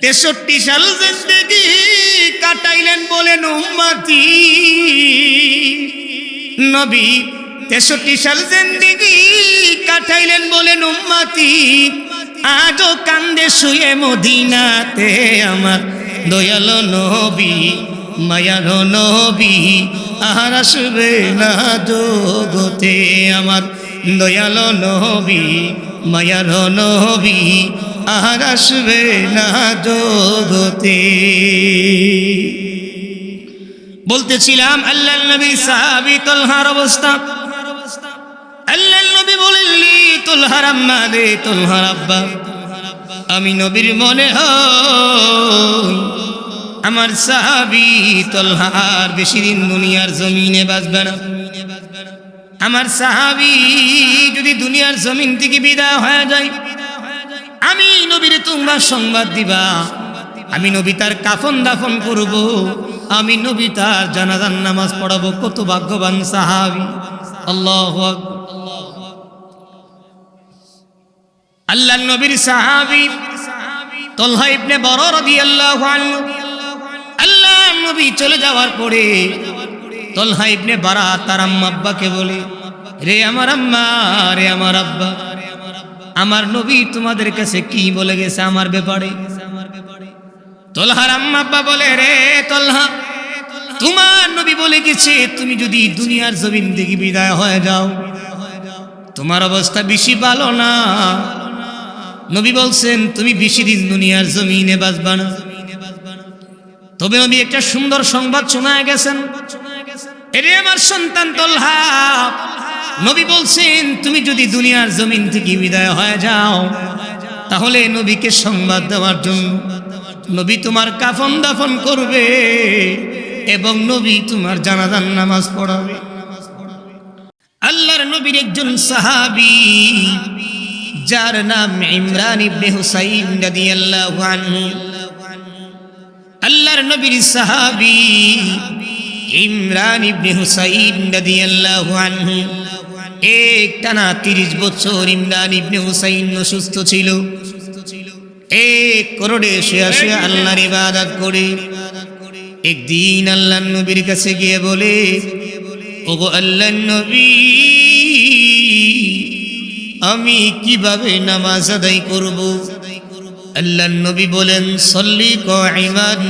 63 সাল জিন্দেগি কাটাইলেন বলেন উম্মতি নবী 63 সাল জিন্দেগি কাটাইলেন বলেন উম্মতি আজও কান্দে শুয়ে মদিনাতে আমার দয়ালো নবী মায়ার নবী আর আসবে না জগতে আমার দয়ালো নবী মায়ার নবী আর আসবে না জগতে। বলতেছিলাম আল্লাহর নবী সাহাবী তলহার অবস্থা। আল্লাহর নবী বলেনলি তলহার আম্মা রে তলহার আব্বা, আমি নবীর মনে হয় আমার সাহাবী তলহা আর বেশি দিন দুনিয়ার জমিনে বাঁচবে না। আমার সাহাবী যদি দুনিয়ার জমিন থেকে বিদায় হয়ে যায়, আমি নবীর তোমরা সংবাদ দিবা, আমি নবী তার কাফন দাফন করব, আমি নবী তার জানাজার নামাজ পড়াবো। কত ভাগ্যবান সাহাবী! আল্লাহু আকবার। আল্লাহর নবীর সাহাবী তলহা ইবনে বরা রাদিয়াল্লাহু আনহু, আল্লাহর নবী চলে যাওয়ার পরে তলহা ইবনে বরা তার আম্মা আব্বাকে বলে, রে আমার আম্মা, রে আমার আব্বা, আমার নবী তোমাদের কাছে কি বলে গেছে আমার ব্যাপারে? তলহার আম্মা আব্বা বলে, রে তলহা, তোমার নবী বলে গেছে তুমি যদি দুনিয়ার জমিন থেকে বিদায় হয়ে যাও, তোমার অবস্থা বেশি ভালো না। নবী বলছেন তুমি বেশি দিন দুনিয়ার জমিনে বাঁচবা না। তবে নবী একটা সুন্দর সংবাদ শোনায় গেছেন, এরে আমার সন্তান তলহা, নবী বলছেন তুমি যদি দুনিয়ার জমিন থেকে বিদায় হয়ে যাও, তাহলে নবীকে সংবাদ দেওয়ার জন্য নবী তোমার কাফন দাফন করবে এবং নবী তোমার জানাজার নামাজ পড়াবে। আল্লাহর নবীর একজন সাহাবী যার নাম ইমরান ইবনে হুসাইন রাদিয়াল্লাহু আনহু, আল্লাহর নবীর সাহাবী ইমরান ইবনে হুসাইন রাদিয়াল্লাহু আনহু একটানা 30 বছর ইমরান ইবনে হুসাইন অসুস্থ ছিল। এক করোড়ে শুয়ে আল্লাহর ইবাদত করে একদিন আল্লাহর নবীর কাছে গিয়ে বলে, ওগো আল্লাহর নবী, আমি কিভাবে নামাজ আদায় করব? আল্লাহর নবী বলেন, সল্লি কাইমান,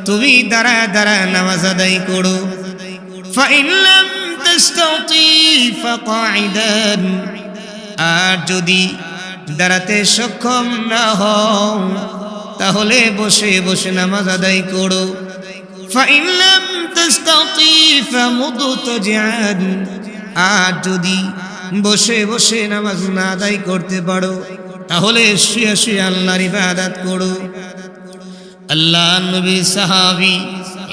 তুমি দাঁড়ায় দাঁড়ায় নামাজ আদায় করো। ফাইন লাম তাস্তাতি ফাকাইদান, আর যদি দাঁড়াতে সক্ষম না হও তাহলে বসে বসে নামাজ আদায় করো। ফাইন লাম তাস্তাতি ফামুদতাজিআন, আর যদি বসে বসে নামাজ না আদায় করতে পারো তাহলে শুয়ে শুয়ে আল্লাহর ইবাদত করো। আল্লাহর নবী সাহাবী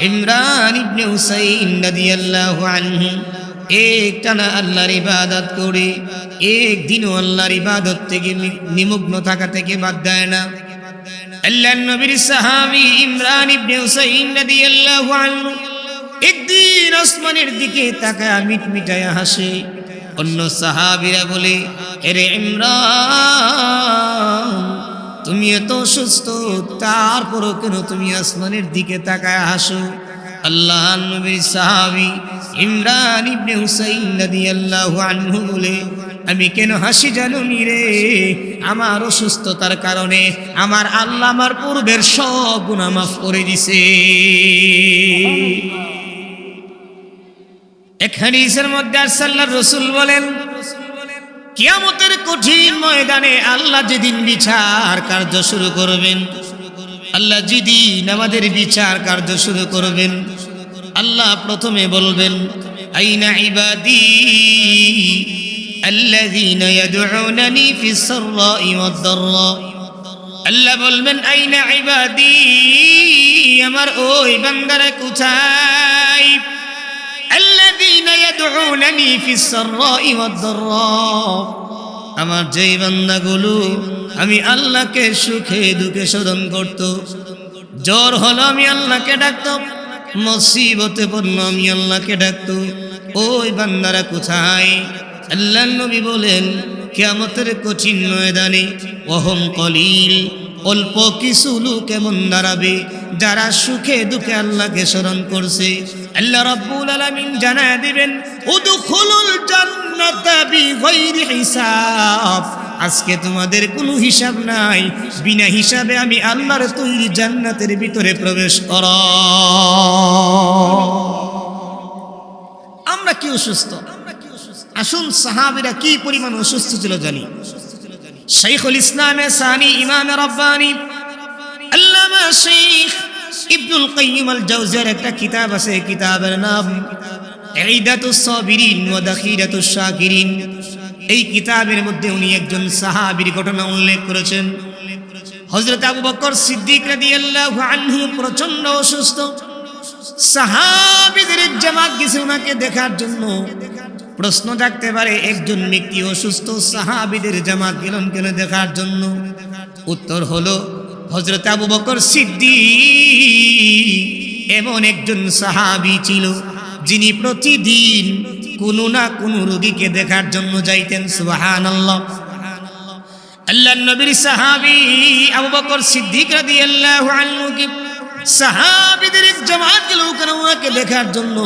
ইমরান ইবনে হুসাইন রাদিয়াল্লাহু আনহু একটানা আল্লাহর ইবাদত করে একদিনও আল্লাহর ইবাদত থেকে নিমগ্ন থাকা থেকে বাদ দেয় না। আল্লাহর নবীর সাহাবী ইমরান ইবনে হুসাইন রাদিয়াল্লাহু আনহু একদিন আসমানের দিকে তাকায় মিটমিটায়া হাসে। অন্য সাহাবীরা বলে, এরে ইমরান, তুমি এত সুস্থ, তারপরও কেন তুমি আসমানের দিকে তাকায় হাসো? আল্লাহর নবীর সাহাবী ইমরান ইবনে হুসাইন রাদিয়াল্লাহু আনহু বলে, আমি কেন হাসি জানো নি রে? আমার অসুস্থতার কারণে আমার আল্লাহ আমার পূর্বের সব গুনাহ মাফ করে দিছে। এক হাদিসের মধ্যে আল্লাহর রাসূল বলেন, কিয়ামতের কঠিন ময়দানে আল্লাহ যেদিন বিচার কার্য শুরু করবেন, আল্লাহ যেদিন আমাদের বিচার কার্য শুরু করবেন, আল্লাহ প্রথমে বলবেন, আইনা ইবাদি আল্লাযীনা ইয়াদউনানি ফিস সাররাই ওয়াদ দাররা। আল্লাহ বলবেন, আইনা ইবাদি, আমার ওই বান্দারা কোথায়? আল্লাযীনা ইয়াদউনানি ফিস সাররাই ওয়াদ দাররা, আমার যেই বান্দাগুলো আমি আল্লাহকে সুখে দুঃখে স্মরণ করত। জ্বর হলো আমি আল্লাহকে ডাকতাম, মুসিবতে পড়লো আমি আল্লাহকে ডাকতো, ওই বান্দারা কোথায়? আল্লাহর নবী বলেন, কিয়ামতের কঠিন ময়দানে ওহম কলিল, অল্প কিছু লোক এমন দাঁড়াবে যারা সুখে দুঃখে আল্লাহকে স্মরণ করছে। আল্লাহ রাব্বুল আলামিন জানায় দিবেন উদখুলুল জান্নাতা বিগাইরি হিসাব, আজকে তোমাদের কোনো হিসাব নাই, বিনা হিসাবে আমি আল্লাহর তৈরি জান্নাতের ভিতরে প্রবেশ করো। আমরা কি অসুস্থ? আসুন সাহাবীরা কি পরিমাণ অসুস্থ ছিল জানি। শাইখুল ইসলামে সানি ইমাম রব্বানি আল্লামা শেখ ইবনুল কাইয়িম আল জাওজিয়ার একটা কিতাব আছে, কিতাবের নাম ঈদাতুস সাবিরিন ওয়া দাখিরাতুশ শাকিরিন। এই কিতাবের মধ্যে উনি একজন সাহাবীর ঘটনা উল্লেখ করেছেন। হযরত আবু বকর সিদ্দিক রাদিয়াল্লাহু আনহু প্রচন্ড অসুস্থ। সাহাবীদের জামাত গেছে ওনাকে দেখার জন্য। প্রশ্ন থাকতে পারে, একজন ব্যক্তি অসুস্থ, সাহাবীদের জামাত গেলেন কেন দেখার জন্য? উত্তর হলো, হযরত আবু বকর সিদ্দিক এমন একজন সাহাবী ছিল যিনি প্রতিদিন কোনো না কোনো রোগীকে দেখার জন্য যাইতেন। সুবহানাল্লাহ। আল্লাহর নবীর সাহাবী আবু বকর সিদ্দিক রাদিয়াল্লাহু আনহু কি সাহাবীদের এক জামাত গেল ওনাকে দেখার জন্য।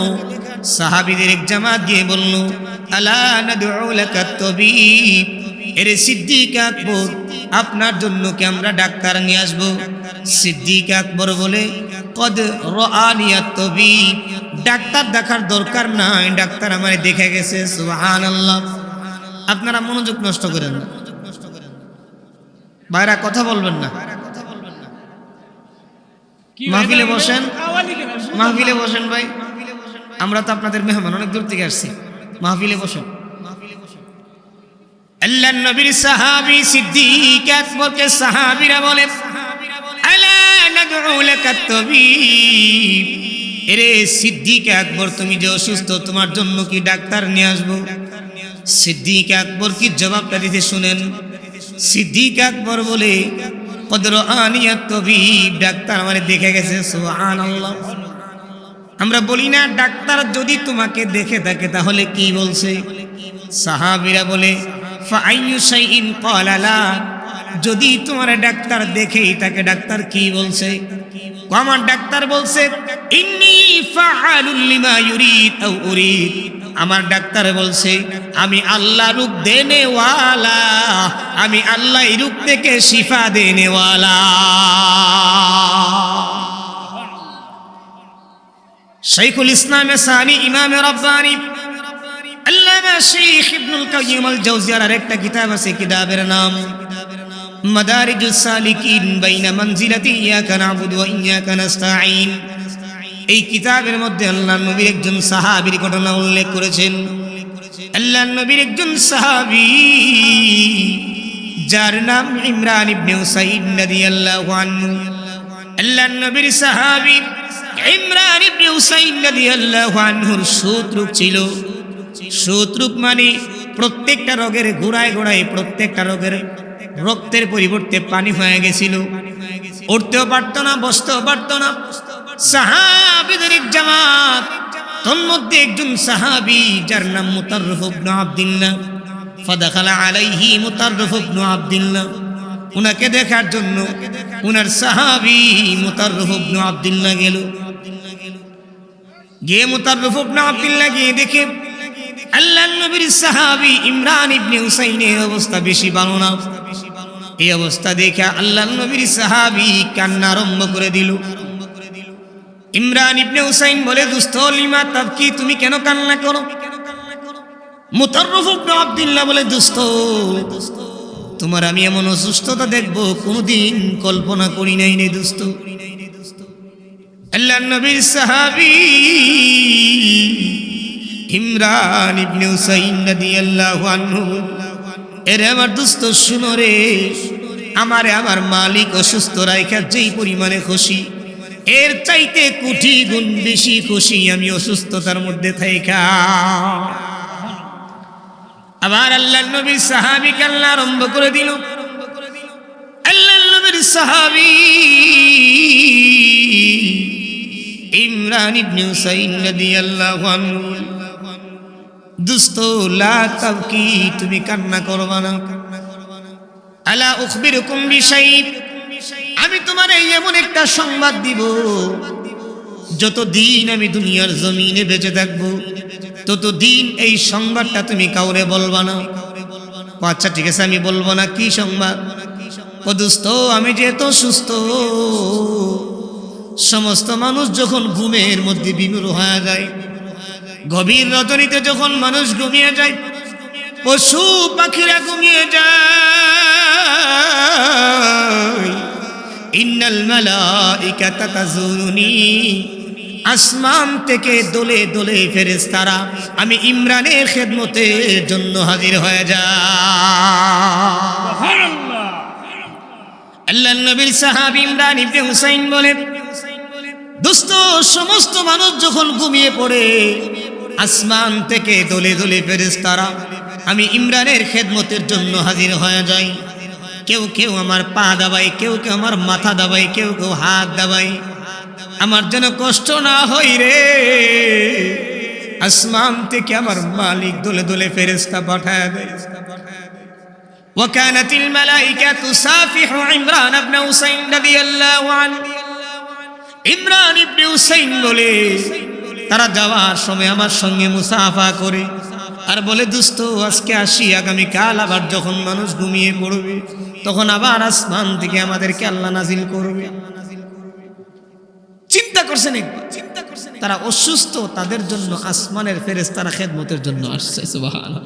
সাহাবীদের এক জামাত গিয়ে বলল, আলা নাদউ লাকা তাবিব, এরে সিদ্দিক আকবর, আপনার জন্য কি আমরা ডাক্তার নিয়ে আসব? সিদ্দিক আকবর বলে, কদ রাআনি আত-তাবিব, ডাক্তার দেখার দরকার নাই, ডাক্তার আমারে দেখে গেছে। সুবহানাল্লাহ। আপনারা মনোযোগ নষ্ট করেন না, বাইরে কথা বলবেন না। মাহফিলে বসেন, মাহফিলে বসেন ভাই, আমরা তো আপনাদের মেহমান, অনেক দূর থেকে আসছি। মাহফিলে বসেন। আল্লাহর নবীর সাহাবী সিদ্দিক আকবরকে সাহাবীরা বলে, আলা নাদউ লাকা তাবিব, এরে সিদ্দিক আকবর, তুমি যে অসুস্থ, তোমার জন্য কি ডাক্তার নিয়ে আসবো? সিদ্দিক আকবর কি জবাবটা দিতে শুনেন। সিদ্দিক আকবর বলে, কদ রাআনি আত-তাবিব, ডাক্তার আমারে দেখে গেছে। সুবহানাল্লাহ। আমরা বলি না, ডাক্তার যদি তোমাকে দেখে থাকে তাহলে কি বলছে? সাহাবীরা বলে, ফাআইয়ু শাইইন ক্বালা লা, যদি তোমার ডাক্তার দেখেই তাকে ডাক্তার কি বলছে? আমার ডাক্তার বলছে, ইন্নী ফাআলুল লিমা ইউরিদ আও উরিদ, আমার ডাক্তার বলছে আমি আল্লাহ রূপ দেনেওয়ালা, আমি আল্লাহ এই রূপ থেকে শিফা দেনেওয়ালা। শাইখুল ইসলাম সানি ইমাম রব্বানি আল্লামা শেখ ইবনুল কাইয়িম আল জাওজিয়ার আরেকটা কিতাব আছে, কিতাবের নাম মাদারিজুস সালিকিন বাইনা মানজিলাতি ইয়াকা না'বুদু ওয়া ইয়াকা নাস্তাঈন। এই কিতাবের মধ্যে আল্লাহর নবীর একজন সাহাবীর ঘটনা উল্লেখ করেছেন। আল্লাহর নবীর একজন সাহাবী যার নাম ইমরান ইবনে হুসাইন রাদিয়াল্লাহু আনহু। আল্লাহর নবীর সাহাবী ইমরান ইবনে হুসাইন রাদিয়াল্লাহু আনহুর শত্রুক ছিল। শত্রুক মানে প্রত্যেকটা রোগের গোড়ায় গোড়ায় প্রত্যেকটা রোগের রক্তের পরিবর্তে পানি হয়ে গেছিল। উঠতেও পারতো না, বসতেও পারতো না। সাহাবীদের এক জামাত, তন্মধ্যে একজন সাহাবী যার নাম মুতাররিফ ইবনে আব্দুল্লাহ। ফাদাখালা আলাইহি মুতাররিফ ইবনে আব্দুল্লাহ, উনাকে দেখার জন্য উনার সাহাবী মুতাররিফ ইবনে আব্দুল্লাহ গেল। গিয়ে মুতাররিফ ইবনে আব্দুল্লাহ গিয়ে দেখে আল্লাহর নবীর সাহাবী ইমরান ইবনে হুসাইনের অবস্থা বেশি ভালো না। এই অবস্থা দেখে আল্লাহর নবীর সাহাবী কান্না আরম্ভ করে দিল। ইমরান ইবনে হুসাইন বলে, দুস্থ লিমা তাবকি, তুমি কেন কান্না করো? মুতাররিফ ইবনে আব্দুল্লাহ বলে, দুস্থ, তোমার আমি এমন অসুস্থতা দেখবো কোনদিন কল্পনা করি নাই রে দুস্থ। আল্লাহর নবীর সাহাবী ইমরান ইবনে হুসাইন রাদিয়াল্লাহু আনহু, এরে আমার দুস্থ শুনো রে, আমারে আমার মালিক অসুস্থ রাইখা যেই পরিমাণে খুশি, এর চাইতে কোটি গুণ বেশি খুশি আমি অসুস্থতার মধ্যে থাইকা। আবার আল্লাহর নবীর সাহাবী কান্না আরম্ভ করে দিল। আল্লাহর নবীর সাহাবী ইমরান ইবনে হুসাইন রাদিয়াল্লাহু আনহু, দুস্থ লা তাবকি, তুমি কান্না করবা না। আলা উখবিরুকুম বিশাইইন, আমি তোমার এই এমন একটা সংবাদ দিব, যতদিন আমি দুনিয়ার জমিনে বেঁচে থাকবো ততদিন এই সংবাদটা তুমি কাউরে বলবা না। আচ্ছা ঠিক আছে, আমি বলবো না। কি সংবাদ? ও দোস্ত, আমি যেহেতু সুস্থ, সমস্ত মানুষ যখন ঘুমের মধ্যে বিমূঢ় হয়ে যায়, গভীর রজনীতে যখন মানুষ ঘুমিয়ে যায়, পশু পাখিরা ঘুমিয়ে যায়, ইন্নাল মালাইকাতা তাজুরুনি, আসমান থেকে দোলে দোলে ফেরেশতারা আমি ইমরানের খেদমতের জন্য হাজির হয়ে যায়। আল্লাহর নবীর সাহাবী ইমরান ইবনে হুসাইন বলে, দোস্ত, সমস্ত মানুষ যখন ঘুমিয়ে পড়ে, আসমান থেকে দোলে দোলে ফেরেশতারা আমি ইমরানের খেদমতের জন্য হাজির হয়ে যাই। কেউ কেউ আমার পা দাবাই, কেউ কেউ আমার মাথা দাবাই, কেউ কেউ হাত দাবাই, আমার যেন কষ্ট না হয় রে। আসমান থেকে আমার মালিক দোলে দোলে ফেরেশতা পাঠায় দেয়। وكانت الملائكة تسافح عمران بن حسين رضي الله عنه। ইমরান ইবনে হুসাইন বলে, তারা যাওয়ার সময় আমার সঙ্গে মুসাফা করে আর বলে, দোস্ত আজকে আসি, আগামীকাল আবার যখন মানুষ ঘুমিয়ে পড়বে তখন আবার আসমান থেকে আমাদেরকে আল্লাহ নাজিল করবে। চিন্তা করছেন একবার, তারা অসুস্থ, তাদের জন্য আসমানের ফেরেশতারা খেদমতের জন্য আসছে। সুবহানাল্লাহ।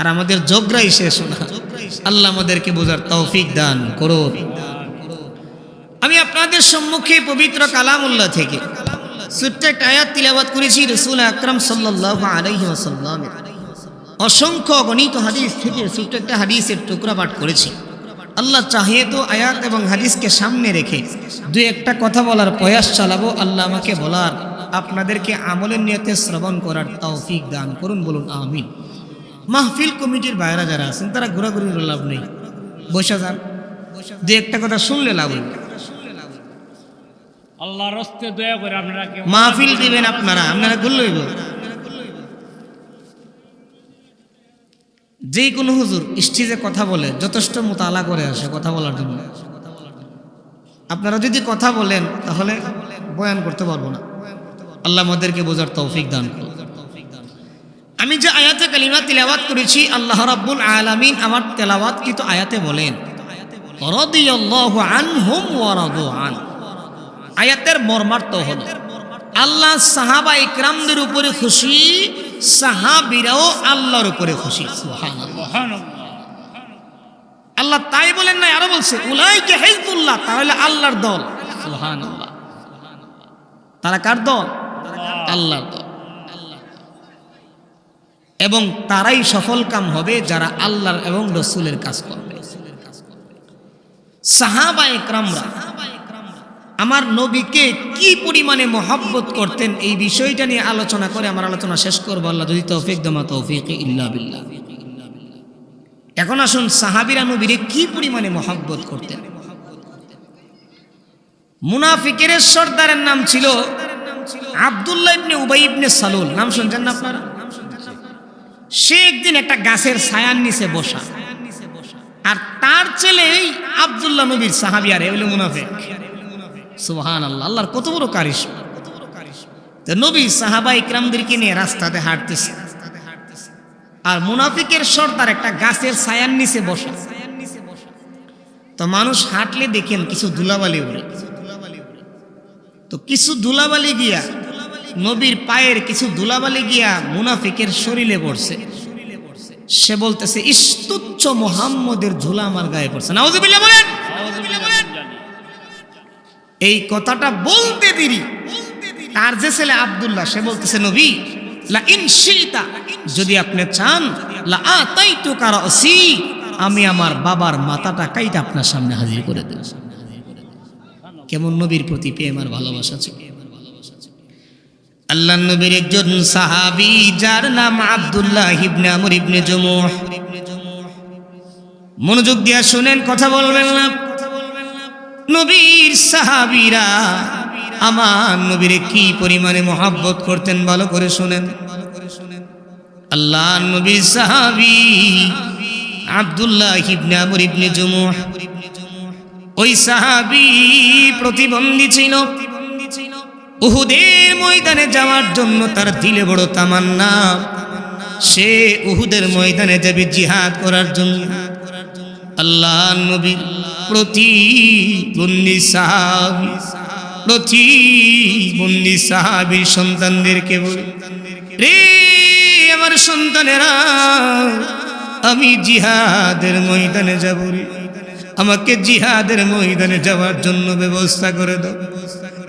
আর আমাদের যোগরাই শেষ না। আল্লাহ আমাদেরকে বোঝার তৌফিক দান করুন। আমি আপনাদের সম্মুখে পবিত্র কালামুল্লাহ থেকে ছোট্ট একটা আয়াত তিলাওয়াত করেছি। রাসূল আকরাম সাল্লাল্লাহু আলাইহি ওয়াসাল্লাম অসংখ্য গণিত হাদিস থেকে ছোট্ট একটা হাদিসের টুকরা পাঠ করেছি। আল্লাহ চাহে তো আয়াত এবং হাদিসকে সামনে রেখে দুই একটা কথা বলার প্রয়াস চালাবো। আল্লাহ আমাকে বলার, আপনাদেরকে আমলের নিয়তে শ্রবণ করার তৌফিক দান করুন। বলুন আমিন। মাহফিল কমিটির বাইরে যারা আছেন তারা ঘোরাঘুরির লাভ নেই, বসে যান, দুই একটা কথা শুনলে লাভ হইবে। আল্লাহর রাস্তায় দয়া করে আপনারা মাহফিল দিবেন, আপনারা গুলইব। যে কোনো হুজুর স্টেজে কথা বলে যথেষ্ট মুতালা করে আসে কথা বলার জন্য। আপনারা যদি কথা বলেন তাহলে বয়ান করতে পারবো না। আল্লাহ আমাদেরকে বোঝার তৌফিক দান করুন। আমি যে আয়াতে কালিমা তিলাওয়াত করেছি, আল্লাহ রাব্বুল আলামিন আমার তেলাওয়াত কিন্তু আয়াতে বলেন, রাদিয়াল্লাহু আনহুম ওয়া রাদু আন। আয়াতের মর্মার্থ হলো আল্লাহ সাহাবা ইকরামদের উপরে খুশি, সাহাবীরাও আল্লাহর উপরে খুশি। সুবহানাল্লাহ। আল্লাহ তাই বলেন না, আরো বলছে উলাইকা হিজবুল্লাহ, তাহলে আল্লাহর দল। সুবহানাল্লাহ। তারা কার দল? আল্লাহর দল। এবং তারাই সফল কাম হবে যারা আল্লাহর এবং রাসূলের কাজ করবে। সাহাবা ইকরামরা আমার নবীকে কি পরিমাণে মহব্বত করতেন, এই বিষয়টা নিয়ে আলোচনা করে আমার আলোচনা শেষ করবো। আল্লাহ যদি তৌফিক দেয়, তৌফিক ইল্লা বিল্লাহ। এখন আসুন, সাহাবীরা নবীরে কি পরিমাণে মহব্বত করতেন। মুনাফিকের সর্দারের নাম ছিল আব্দুল্লাহ ইবনে উবাই ইবনে সালুল। নাম শুনছেন না আপনারা? সে একদিন একটা গাছের ছায়ার নিচে বসা, আর তার ছেলে আব্দুল্লাহ নবীর সাহাবী, আর এগুলো মুনাফিক। সুবহানাল্লাহ। আল্লাহর কত বড় কারিশমা। নবী সাহাবা ইকরামদেরকে নিয়ে রাস্তাতে হাঁটতেছে, আর মুনাফিকের সর্দার একটা গাছের ছায়ার নিচে বসা। তো মানুষ হাঁটলে দেখেন কিছু ধুলাবালি উড়ে, তো কিছু ধুলাবালি গিয়া নবীর পায়ের কিছু ধুলাবালি গিয়া মুনাফিকের শরীরে পড়ছে। সে বলতেছে, ইস্তুচ্ছ মুহাম্মদের ধুলা আমার গায়ে পড়ছে। নাউযুবিল্লাহ বলেন। এই কথাটা বলতে দেরি তার যে ছেলে আব্দুল্লাহ, সে বলতেছে, নবী লা ইন শিতা, যদি আপনি চান, লা আতাইতুকা রাসি, আমি আমার বাবার মাথাটা কাইটা আপনার সামনে হাজির করে দেব। কেমন নবীর প্রতি প্রেম আর ভালোবাসা ছিল। আল্লাহর নবীর একজন সাহাবী যার নাম আব্দুল্লাহ ইবনে আমর ইবনে জমুহ। মনোযোগ দিয়া শুনেন, কথা বলবেন না। নবীর সাহাবীরা আমার নবীরে কি পরিমাণে মহব্বত করতেন ভালো করে শুনেন। আল্লাহর নবীর সাহাবী আব্দুল্লাহ ইবনে আমর ইবনে জমুহ ওই সাহাবী প্রতিবন্ধী ছিল। উহুদের ময়দানে যাওয়ার জন্য তার দিলে বড় তামান্না, সে উহুদের ময়দানে যাবে জিহাদ করার জন্য। আল্লাহ নবীর প্রতিবন্ধী সাহাবীর সন্তানদেরকে বলে, রে আমার সন্তানেরা, আমি জিহাদের ময়দানে যাব রে, আমাকে জিহাদের ময়দানে যাওয়ার জন্য ব্যবস্থা করে দাও।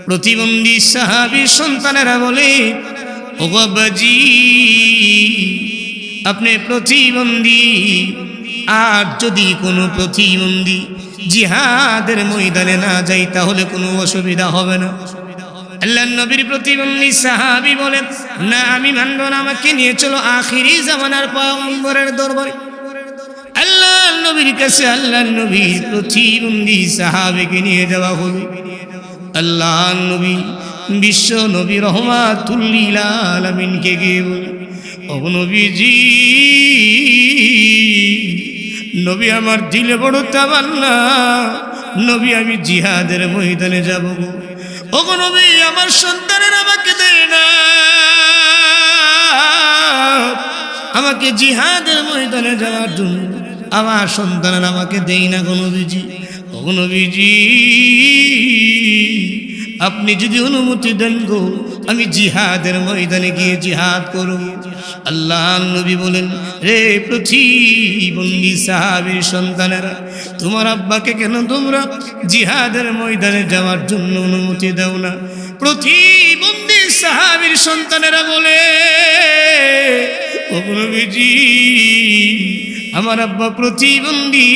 প্রতিবন্ধী সাহাবীর সন্তানেরা বলে, ও বাবাজি, আপনি প্রতিবন্ধী, আর যদি কোনো প্রতিবন্ধী জিহাদের ময়দানে না যায় তাহলে কোনো অসুবিধা হবে না। আল্লাহর নবীর প্রতিবন্ধী সাহাবী বলেন, না আমি মানব না, আমাকে নিয়ে চলো আখিরি জামানার পয়গম্বরের দরবারে। আল্লাহর নবীর কাছে আল্লাহর নবীর প্রতিবন্ধী সাহাবীকে নিয়ে যাওয়া হলো। আল্লাহর নবী বিশ্ব নবী রহমাতুল লিল আলামিনকে গিয়ে বলে, ও নবীজি, নবী আমার দিলে বড় তামান্না, নবী আমি জিহাদের ময়দানে যাব। ও নবী, আমার সন্তানের আমাকে দেয় না, আমাকে জিহাদের ময়দানে যাওয়ার জন্য আমার সন্তানের আমাকে দেই না গো নবীজি। ও নবীজি, আপনি যদি অনুমতি দেন গো, আমি জিহাদের ময়দানে গিয়ে জিহাদ করব। আল্লাহ নবী বলেন, রে প্রতিবন্ধী সাহাবীর সন্তানেরা, তোমার আব্বাকে কেন তোমরা জিহাদের ময়দানে যাওয়ার জন্য অনুমতি দাও না? প্রতিবন্ধী সাহাবীর সন্তানেরা বলে, ও নবীজি, আমার আব্বা প্রতিবন্ধী,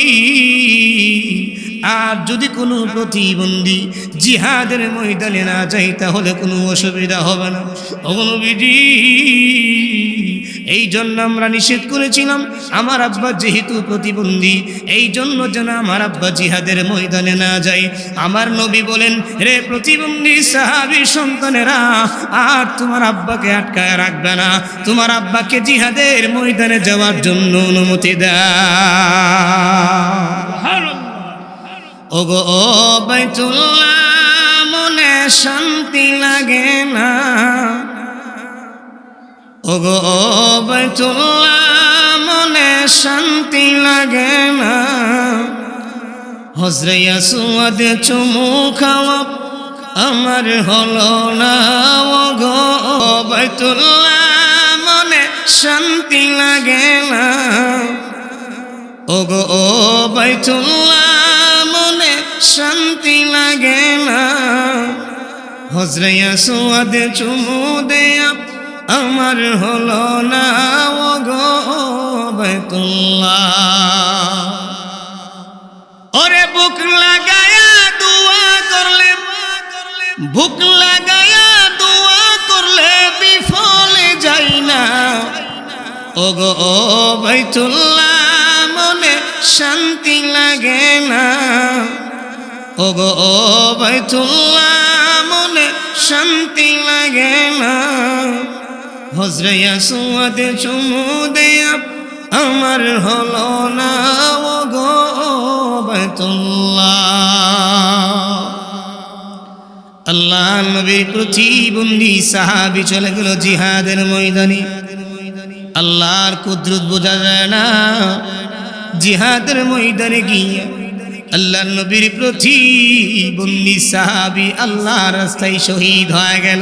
আর যদি কোনো প্রতিবন্ধী জিহাদের ময়দানে না যায় তাহলে কোনো অসুবিধা হবে না। ও নবীজি, এই জন্য আমরা নিষেধ করেছিলাম, আমার আব্বা যেহেতু প্রতিবন্ধী, এই জন্য যেন আমার আব্বা জিহাদের ময়দানে না যায়। আমার নবী বলেন, রে প্রতিবন্ধী সাহাবীর সন্তানেরা, আর তোমার আব্বাকে আটকায় রাখবে না, তোমার আব্বাকে জিহাদের ময়দানে যাওয়ার জন্য অনুমতি দাও। ওগো ও বাইতুল্লাহ, মনে শান্তি লাগে না, ওগো ও বাইতুল্লাহ, মনে শান্তি লাগে না, হজরে আসওয়াদ চুমু খাওয়া আমার হলো না। ওগো ও বাইতুল্লাহ, মনে শান্তি লাগে না, ওগো ও বাইতুল্লাহ, মনে শান্তি লাগে না, হজরে আসওয়াদ চুমু দেয়া আমার হলো না। ওগো বাইতুল্লাহ, ওরে বুক লাগায়া দোয়া করলে, বুক লাগায়া দোয়া করলে বিফলে যাই না। ওগো বাইতুল্লাহ, মনে শান্তি লাগে না, ওগো বাইতুল্লাহ, মনে শান্তি লাগে না, হজরে আসওয়াদ চুমু দেয়া আমার হলো না। ওগো বাইতুল্লাহ। আল্লাহ নবীর প্রতিবন্ধী সাহাবী চলে গেল জিহাদের ময়দানে। আল্লাহর কুদরত বোঝা যায় না, জিহাদের ময়দানে গিয়ে আল্লাহর নবীর প্রতিবন্ধী সাহাবী আল্লাহর রাস্তায় শহীদ হয়ে গেল।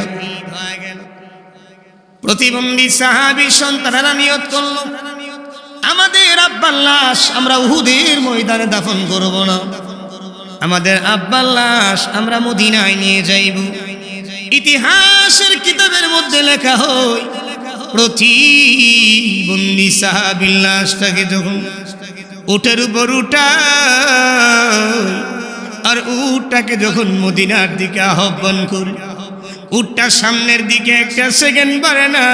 প্রতিবন্ধী সাহাবীর সন্তানেরা নিয়ত করল, আমাদের আব্বার লাশ আমরা উহুদের ময়দানে দাফন করব না, আমাদের আব্বার লাশ আমরা মদিনায় নিয়ে যাইব। ইতিহাসের কিতাবের মধ্যে লেখা হয়, প্রতিবন্ধী সাহাবীর লাশটাকে যখন উটের উপর উঠায়, আর উটটাকে যখন মদিনার দিকে আহ্বান করে, উটটা সামনের দিকে একটা সেকেন্ড পারে না,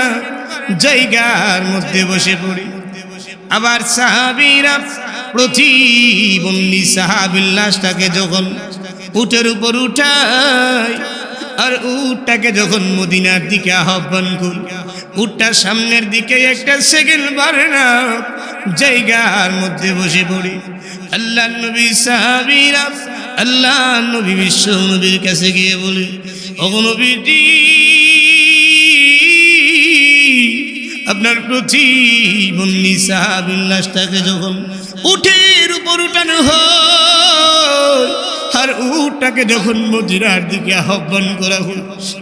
জায়গার মধ্যে বসে পড়ে। আবার সাহাবীরা প্রতিবন্ধী সাহাবীর লাশটাকে যখন উটের উপর উঠায়, আর উটটাকে যখন মদিনার দিকে আহ্বান করে, উটটা সামনের দিকে একটা সেকেন্ড পারে না, জায়গার মধ্যে বসে পড়ে। আল্লাহর নবী সাহাবীরা আল্লাহ নবী বিশ্ব নবীর কাছে গিয়ে বলে, ওগো নবীজি, আপনার প্রতিবন্ধী সাহাবীর লাশটাকে যখন উটের উপর উঠানো হয় আর উটটাকে যখন মদিনার দিকে আহ্বান করা হল,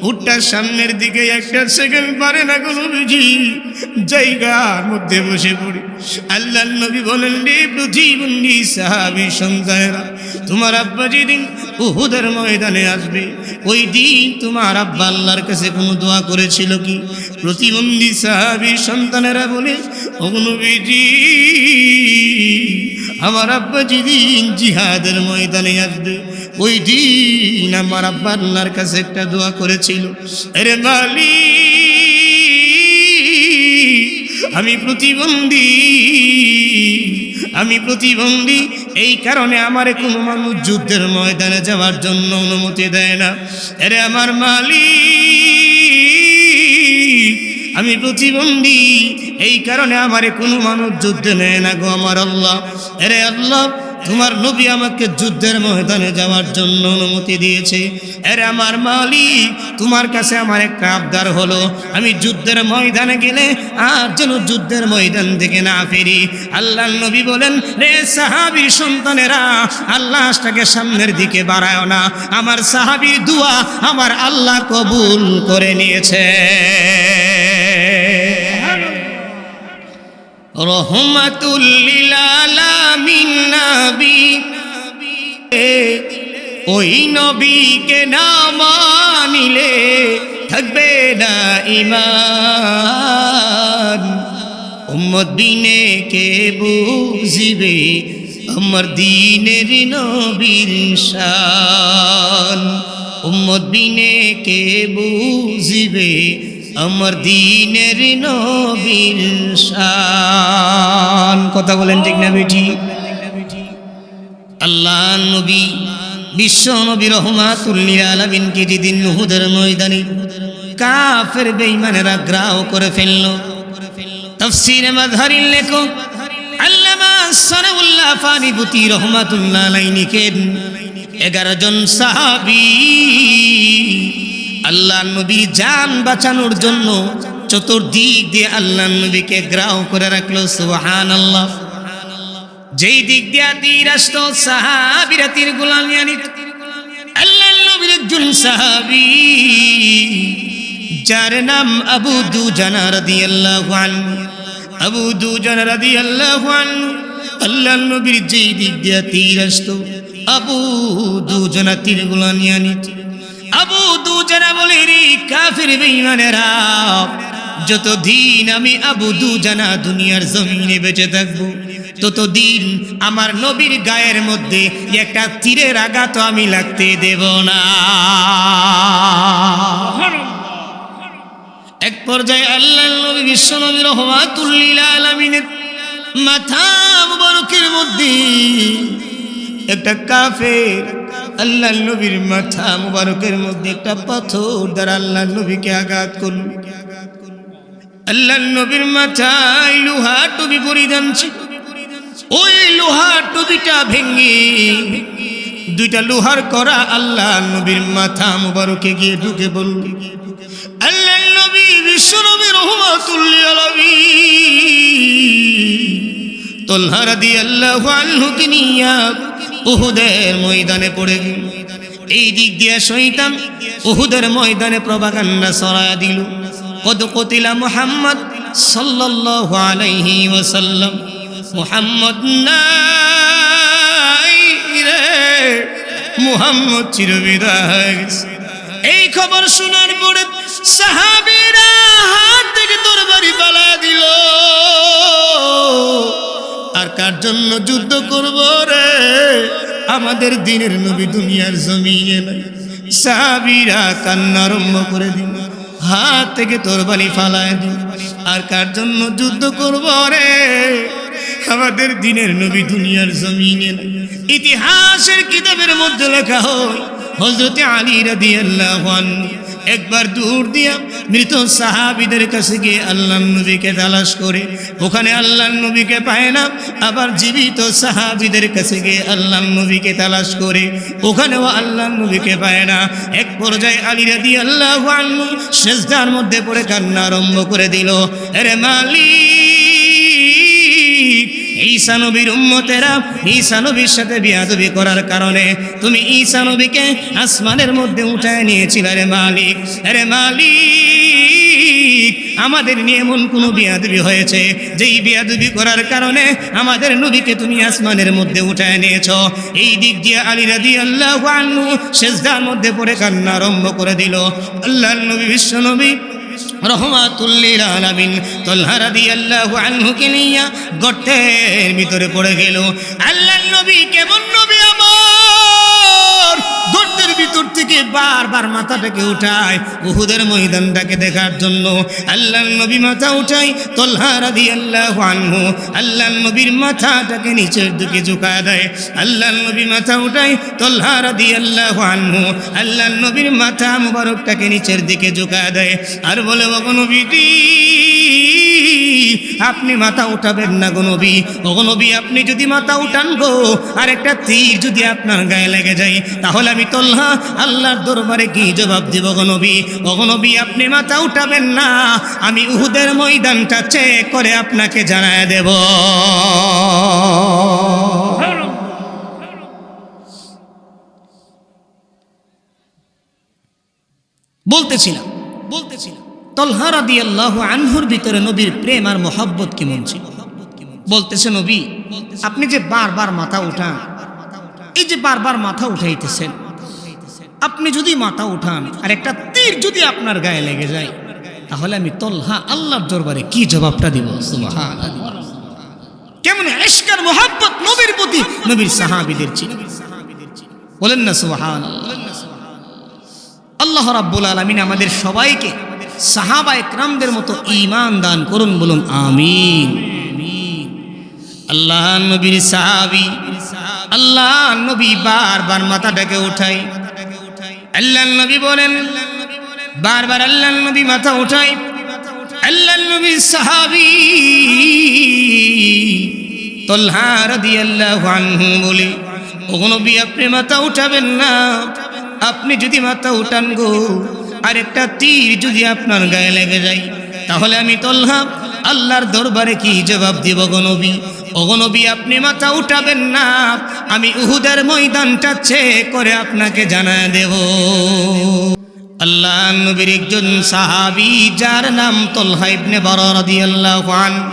উটটার সামনের দিকে একটা সেকেন্ড পারে না গো নবীজি, জায়গার মধ্যে বসে পড়ে আল্লাহর নবী বলেন, রে প্রতিবন্ধী সাহাবী সন্তানেরা, তোমার আব্বা যেদিন উহুদের ময়দানে আসবে ওই দিন তোমার আব্বা আল্লাহর কাছে কোনো দোয়া করেছিল কি? প্রতিবন্ধী সাহাবী সন্তানেরা বলে, ও নবীজি, আমার আব্বা যেদিন জিহাদের ময়দানে আসবে ওই দিন আমার আব্বা আল্লাহর কাছে একটা দোয়া করেছিল, আরে মালিক, আমি প্রতিবন্ধী, এই কারণে আমারে কোনো মানুষ যুদ্ধের ময়দানে যাওয়ার জন্য অনুমতি দেয় না। আরে আমার মালিক, আমি প্রতিবন্ধী, এই কারণে আমারে কোনো মানুষ যুদ্ধে নেয় না গো আমার আল্লাহ। আরে আল্লাহ, তোমার নবী আমাকে যুদ্ধের ময়দানে যাওয়ার জন্য অনুমতি দিয়েছে। আরে আমার মালিক, তোমার কাছে আমার একটা আবদার হলো, আমি যুদ্ধের ময়দানে গেলে আর যেন যুদ্ধের ময়দান থেকে না ফিরি। আল্লাহ নবী বলেন, রে সাহাবীর সন্তানেরা, আল্লাহটাকে সামনের দিকে বাড়ায় না, আমার সাহাবীর দোয়া আমার আল্লাহ কবুল করে নিয়েছে। রহমাতুল লিল আলামিন নবী, ওই নবীকে না মানিলে থাকবে না ঈমান। উম্মত দিনে কে বুঝিবে আমার দ্বীনের নবীর শান। উম্মত দিনে কে বুঝিবে আমার দ্বীনের নবীর শান। কথা বলেন ঠিক না বেটি? আল্লাহ নবী বিশ্ব নবী রহমাতুল লিল আলামিনকে যেদিন উহুদের ময়দানে কাফের বেঈমানেরা গ্রাহ করে ফেলল, তাফসীরে মাযহারির লেখক আল্লামা সানাউল্লাহ ফানিপুতি রহমাতুল্লাহ আলাইহিকে 11 জন সাহাবী আল্লাহ নবীর জান বাঁচানোর জন্য চতুর্দিক দিয়ে আল্লাহ নবীকে গ্রাহ করে রাখলো। সুবহানাল্লাহ। যেই দিক দিয়ে তীর আসতো সাহাবীরা তীরগুলো নিয়ে নিত। আল্লাহ নবীর একজন সাহাবী যার নাম আবু দুজানা রাদিয়াল্লাহু আনহু, আবু দুজানা রাদিয়াল্লাহু আনহু, আল্লাহ নবীর যেই দিক দিয়ে তীর আসতো আবু দুজানা তীরগুলো নিয়ে নিত। আবু দুজানা বলে, রে কাফের বেঈমানেরা, যতদিন আমি আবু দুজানা দুনিয়ার জমিনে বেঁচে থাকবো ততদিন আমার নবীর গায়ের মধ্যে একটা তীরের আঘাত আমি লাগতে দেব না। এক পর্যায়ে আল্লাহ নবী বিশ্ব নবী রহমাতুল লিল আলামিনের মাথা মুবারকের মধ্যে একটা কাফের আল্লাহ নবীর মাথা মুবারকের মধ্যে একটা পাথর দ্বারা আল্লাহ নবীকে আঘাত করল। আল্লাহ নবীর মাথায় লোহার টুপি পরিধান ছিল, ওই লোহার টুপিটা ভেঙে দুইটা লোহার করা আল্লাহ নবীর মাথা মুবারকে গিয়ে ঢুকে বলল। আল্লাহ নবী বিশ্ব নবী রহমাতুল লিল আলামিন তালহা রাদিয়াল্লাহু আনহুকে নিয়ে উহুদের ময়দানে পড়ে গেল। এই দিক দিয়ে শয়তান উহুদের ময়দানে প্রপাগান্ডা ছড়ায়া দিল, কদ কতিলা মুহাম্মদ সাল্লাল্লাহু আলাইহি ওয়াসাল্লাম, মুহাম্মদ নাই রে, মুহাম্মদ চিরবিদায়। এই খবর শোনার পরে সাহাবীরা হাত থেকে তরবারি পালায়া দিল। আর কার জন্য যুদ্ধ করব রে? আমাদের দিনের নবী দুনিয়ার জমিনে নাই। সাহাবীরা কান্না আরম্ভ করে দিল, হাত থেকে তরবারি ফালায় দিল। আর কার জন্য যুদ্ধ করব রে? আমাদের দিনের নবী দুনিয়ার জমিনে নাই। ইতিহাসের কিতাবের মধ্যে লেখা হয় হযরত আলী রাদিয়াল্লাহু আনহু একবার দূর দিয়া মৃত সাহাবীদের কাছে গিয়ে আল্লাহর নবীকে তালাশ করে ওখানে আল্লাহর নবীকে পায় না, আবার জীবিত সাহাবীদের কাছে গিয়ে আল্লাহর নবীকে তালাশ করে ওখানেও আল্লাহর নবীকে পায় না। এক পর্যায়ে আলী রাদিয়াল্লাহু আনহু সিজদার মধ্যে পড়ে কান্না আরম্ভ করে দিল, আরে মালিক, ঈসা নবীর উম্মতেরা ঈসা নবীর সাথে বিয়াদবি করার কারণে তুমি ঈসা নবীকে আসমানের মধ্যে উঠায় নিয়েছিলে। রে মালিক, আরে মালিক, আমাদের নিয়ে এমন কোনো বিয়াদবি হয়েছে যেই বিয়াদবি করার কারণে আমাদের নবীকে তুমি আসমানের মধ্যে উঠায় নিয়েছ। এই দিক দিয়ে আলী রাদিয়াল্লাহু আনহু সিজদার মধ্যে পড়ে কান্না আরম্ভ করে দিল। আল্লাহর নবী বিশ্ব নবী রহমাতুল লিল আলামিন তালহা রাদিয়াল্লাহু আনহুকে নিয়ে গর্তের ভিতরে পড়ে গেল। আল্লাহর নবী কেমন নবী আমার, গর্তের ভিতর থেকে বারবার মাথাটাকে উঠায় উহুদের ময়দানটাকে দেখার জন্য। আল্লাহর নবী মাথা উঠায়, তালহা রাদিয়াল্লাহু আনহু আল্লাহর নবীর মাথাটাকে নিচের দিকে ঝুঁকায় দেয়। আল্লাহর নবী মাথা উঠায়, তালহা রাদিয়াল্লাহু আনহু আল্লাহর নবীর মাথা মুবারকটাকে নিচের দিকে ঝুঁকায় দেয় আর বলে, ওগো নবীজি, আপনি মাথা উঠাবেন না গো নবী, ওগো নবী, আপনি যদি মাথা উঠান গো আর একটা তীর যদি আপনার গায়ে লেগে যায় তাহলে আমি তালহা আল্লাহর দরবারে কি জবাব দিব গো নবী? ওগো নবী, আপনি মাথা উঠাবেন না, আমি উহুদের ময়দানটা চেক করে আপনাকে জানায় দেব। বলতেছিলাম তালহা রাদিয়াল্লাহু আনহুর ভিতরে নবীর প্রেম আর মোহাব্বত কেমন ছিল। বলতেছে, নবী, আপনি যে বারবার মাথা উঠান, এই যে বারবার মাথা উঠাইতেছেন, আপনি যদি মাথা উঠান আর একটা তীর যদি আপনার গায়ে লেগে যায় তাহলে আমি তালহা আল্লাহর দরবারে কি জবাবটা দিব? সুবহানাল্লাহ। কেমন ইশক আর মোহাব্বত নবীর প্রতি নবীর সাহাবীদের ছিল, বলেন না সুবহানাল্লাহ। আল্লাহ রাব্বুল আলামিন আমাদের সবাইকে সাহাবা একরামদের মতো ঈমান দান করুন, বলুন আমিন। আল্লাহ নবীর সাহাবী, আল্লাহ নবী বারবার মাথাটাকে উঠাই, আল্লাহ নবী বলেন, বারবার আল্লাহ নবী মাথা উঠাই। আল্লাহ নবীর সাহাবী তালহা রাদিয়াল্লাহু আনহু বলে, ওগো নবী, আপনি মাথা উঠাবেন না, আপনি যদি মাথা উঠান গো আর একটা তীর যদি আপনার গায়ে লেগে যায় তাহলে আমি তালহা আল্লাহর দরবারে কি জবাব দিব গো নবী? ওগো নবী, আপনি মাথা উঠাবেন না, আমি উহুদের ময়দানটা চেক করে আপনাকে জানায় দেব। আল্লাহ নবীর একজন সাহাবী যার নাম তালহা ইবনে বারা রাদিয়াল্লাহু আনহু,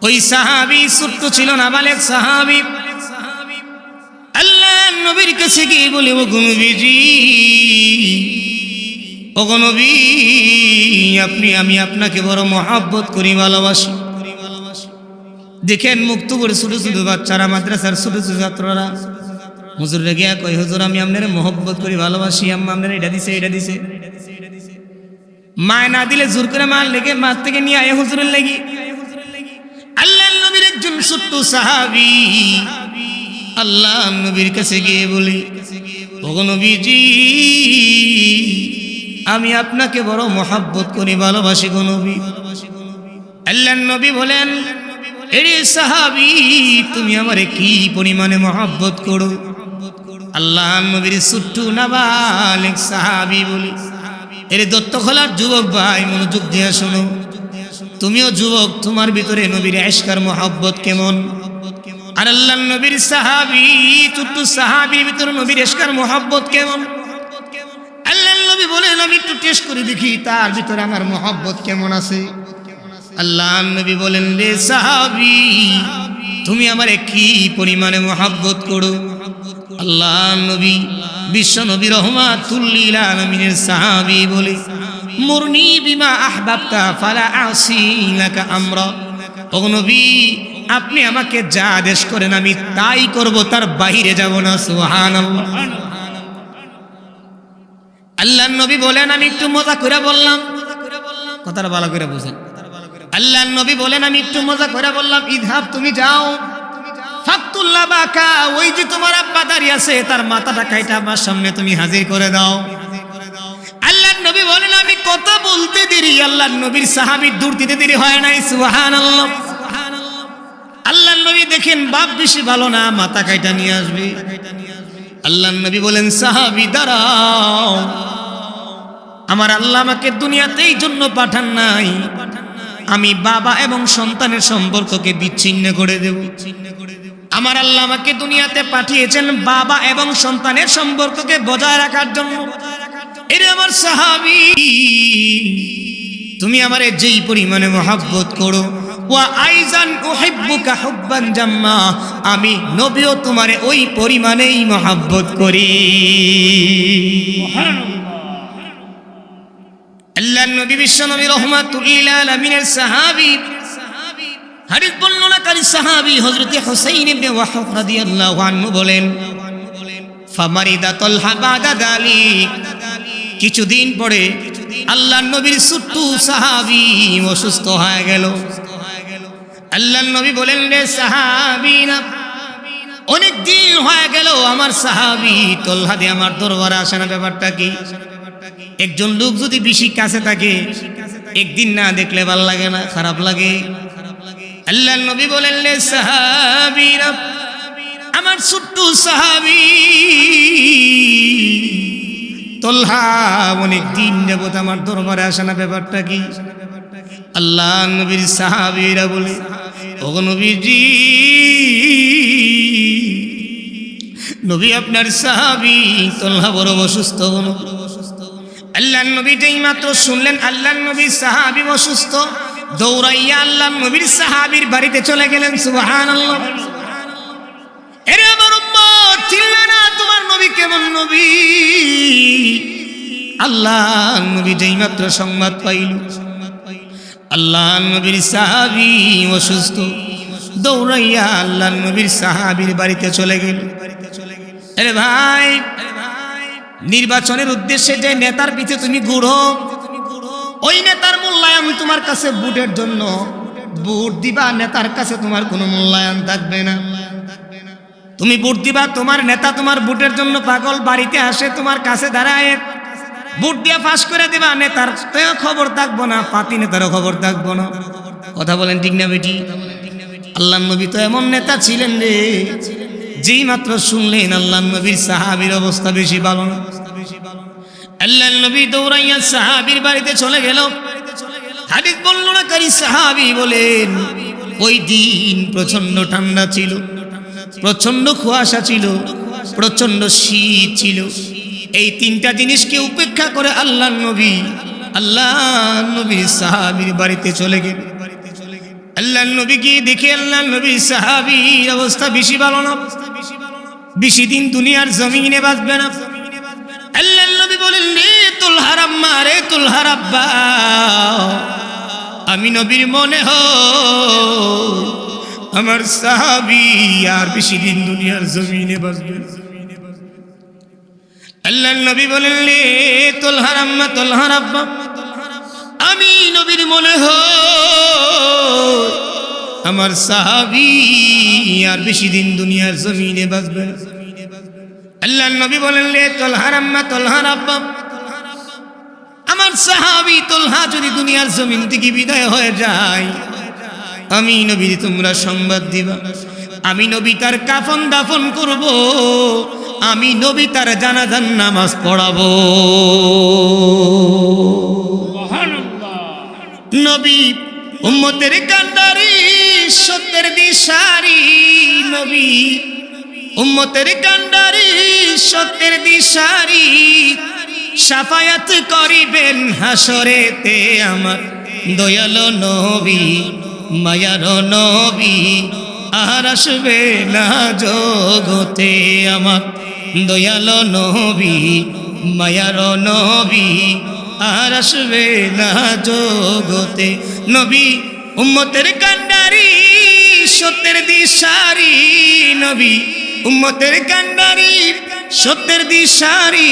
ওই সাহাবী ছোট্ট ছিল না, বালেক সাহাবী। আল্লাহ নবীর কাছে গিয়ে বলে, ওগো নবীজি, ওগো নবী, আমি আপনাকে বড় মহব্বত করি, ভালোবাসি। দেখেন মুক্ত করে ছোট ছোট বাচ্চারা, মাদ্রাসার ছোট ছোট ছাত্ররা হুজুরে গিয়া কই, হুজুর, আমি আপনার মহব্বত করি, ভালোবাসি, আম্মা আপনার এটা দিছে, এটা দিছে। মায় না দিলে জোর করে মার লেগে মার থেকে নিয়ে আয় হুজুরের লাগি। আল্লাহ নবীর একজন ছোট্ট সাহাবী আল্লাহ নবীর কাছে গিয়ে বলি, ওগো নবীজি, আমি আপনাকে বড় মহব্বত করি, ভালোবাসি গো নবী। আল্লাহ নবী বলেন, এরে সাহাবী, তুমি আমারে কি পরিমাণে মহব্বত করো? আল্লাহ নবীর ছোট্ট নাবালিক সাহাবী বলি, এরে দত্তখোলার যুবক ভাই, মনোযোগ দিয়ে শোনো, তুমিও যুবক, তোমার ভিতরে নবীর ইশক আর মহব্বত কেমন? আর আল্লাহ নবীর সাহাবী, ছোট্ট সাহাবীর ভিতরে নবীর ইশক আর মহব্বত কেমন? আল্লাহ নবী বলেন, আমি একটু টেস্ট করে দেখি তার ভিতরে আমার মহব্বত কেমন আছে। আল্লাহ নবী বলেন, রে সাহাবী, তুমি আমারে কি পরিমাণে মহব্বত করো? আল্লাহ নবী, বিশ্ব নবী রহমাতুল লিল আলামিনের সাহাবী বলে, মুরনি বিমা আহবাবতা ফালা আসি লাকা আমরা। ওগো নবী, আপনি আমাকে যা আদেশ করেন আমি তাই করব, তার বাইরে যাব না। সুবহানাল্লাহ। আল্লাহ নবী বলেন, আমি একটু মজা করে বললাম, কথাটা ভালো করে বুঝেন। আল্লাহ নবী বলেন, আমি একটু মজা করে বললাম, ইযহাব, তুমি যাও, ফাকতুল্লাহ বাকা, ওই যে তোমার আব্বা দাঁড়িয়ে আছে তার মাথাটা কাইটা আমার সামনে তুমি হাজির করে দাও। কথা বলতে দেরি আল্লাহর নবীর সাহাবীর দূর দিতে দেরি হয় নাই। সুবহানাল্লাহ। আল্লাহর নবী দেখেন বাপ বেশি ভালো না, মাথা কাইটা নিয়ে আসবে। আল্লাহর নবী বলেন সাহাবী দাঁড়াও, আমার আল্লাহ আমাকে দুনিয়াতে এই জন্য পাঠান নাই আমি বাবা এবং সন্তানের সম্পর্ককে বিচ্ছিন্ন করে দেব। আমার আল্লাহ আমাকে দুনিয়াতে পাঠিয়েছেন বাবা এবং সন্তানের সম্পর্ককে বজায় রাখার জন্য। এরে আমার সাহাবী, তুমি আমারে যেই পরিমাণে মহব্বত করো, ওয়া আইজান উহিব্বুকা হুব্বান জাম্মা, আমি নবীও তোমারে ওই পরিমাণেই মহব্বত করি। আল্লাহর নবী বিশ্বনবী রাহমাতুল লিল আলামিনের সাহাবী, হাদিস বর্ণনাকারী সাহাবী হযরত হুসাইন ইবনে ওয়াহব রাদিয়াল্লাহু আনহু বলেন, ফামারিদা তালহা বাদা যালিক, কিছুদিন পরে আল্লাহর নবীর ছোট্ট সাহাবী অসুস্থ হয়ে গেল। আল্লাহর নবী বলেন, রে সাহাবীরা, অনেক দিন হয়ে গেল আমার সাহাবী তালহা দিয়ে আমার দরবারে আসে না, ব্যাপারটা কি? একজন লোক যদি বেশি কাছে থাকে, একদিন না দেখলে ভালো লাগে না, খারাপ লাগে। আল্লাহর নবী বলেন, রে সাহাবীরা, আমার ছোট্ট সাহাবী তালহা অনেক দিন যাবত আমার দরবারে আসে না, ব্যাপারটা কি? আল্লাহ নবীর সাহাবীরা বলে, ওগো নবীজি, নবী আপনার সাহাবী তালহা বড় অসুস্থ। আল্লাহর নবী যেই মাত্র শুনলেন আল্লাহর নবীর সাহাবী অসুস্থ, দৌড়াইয়া আল্লাহর নবীর সাহাবীর বাড়িতে চলে গেলেন। সুবহানাল্লাহ। এরে আমার উম্মত, চিনলে না তোমার নবী কেমন নবী? আল্লাহর নবী যেই মাত্র সংবাদ পাইল আল্লাহর নবীর সাহাবী অসুস্থ, দৌড়াইয়া আল্লাহর নবীর সাহাবীর বাড়িতে চলে গেল। আরে ভাই, নির্বাচনের উদ্দেশ্যে যে নেতার পিছে তুমি ঘুরো, ওই নেতার মূল্যায়ন তোমার কাছে ভোটের জন্য, ভোট দিবা, নেতার কাছে তোমার কোনো মূল্যায়ন থাকবে না। তুমি ভোট দিবা, তোমার নেতা তোমার ভোটের জন্য পাগল, বাড়িতে আসে তোমার কাছে দাঁড়ায়, ভোট দিয়া পাস করে দিবা, নেতার খবর থাকবো না, পাতি নেতারও খবর থাকবো না। কথা বলেন ঠিক না বেটি? আল্লাহর নবী তো এমন নেতা ছিলেন রে, যেই মাত্র শুনলেন আল্লাহর নবীর সাহাবীর অবস্থা বেশি ভালো না। আল্লাহর নবী দৌড়াইয়া সাহাবীর বাড়িতে চলে গেল। হাদিস বর্ণনাকারী সাহাবী বলেন, ওই দিন প্রচন্ড ঠান্ডা ছিল, প্রচন্ড কুয়াশা ছিল, প্রচন্ড শীত ছিল। এই তিনটা জিনিসকে উপেক্ষা করে আল্লাহর নবী সাহাবীর বাড়িতে চলে গেল। আল্লাহর নবী গিয়ে দেখে আল্লাহর নবীর সাহাবীর অবস্থা বেশি ভালো না, বেশি দিন দুনিয়ার জমিনে বাঁচবে না। আল্লাহর নবী বলেন, রে তালহার আম্মা, রে তালহার আব্বা, আমি নবীর মনে হয় আমার সাহাবী আর বেশি দিন দুনিয়ার জমিনে বাঁচবে না। আল্লাহর নবী বলেন, রে তালহার আম্মা, তালহার আব্বা, আমি নবীর মনে হয় আমার সাহাবী আর বেশি দিন দুনিয়ার জমিনে বাঁচবে না। আল্লাহর নবী বলেন, রে তালহার আম্মা, তালহার আব্বা, আমার সাহাবী তালহা যদি দুনিয়ার জমিন থেকে বিদায় হয়ে যায়, আমি নবী তোমরা সংবাদ দিবা, আমি নবী তার কাফন দাফন করব, আমি নবী তার জানাজার নামাজ পড়াবো। নবী উম্মতের কান্ডারি, সত্যের দিশারি, নবী উম্মতের কান্ডারি, সত্যের দিশারি, শাফায়াত করিবেন হাসরেতে আমার দয়ালো নবী, মায়ার নবী, আর আসবে না জগতে আমার দয়ালো নবী, মায়ার নবী, আর আসবে না জগতে। নবী উম্মতের কান্ডারি, সত্যের দিশারি, নবী উম্মতের কান্ডারি, সত্যের দিশারি,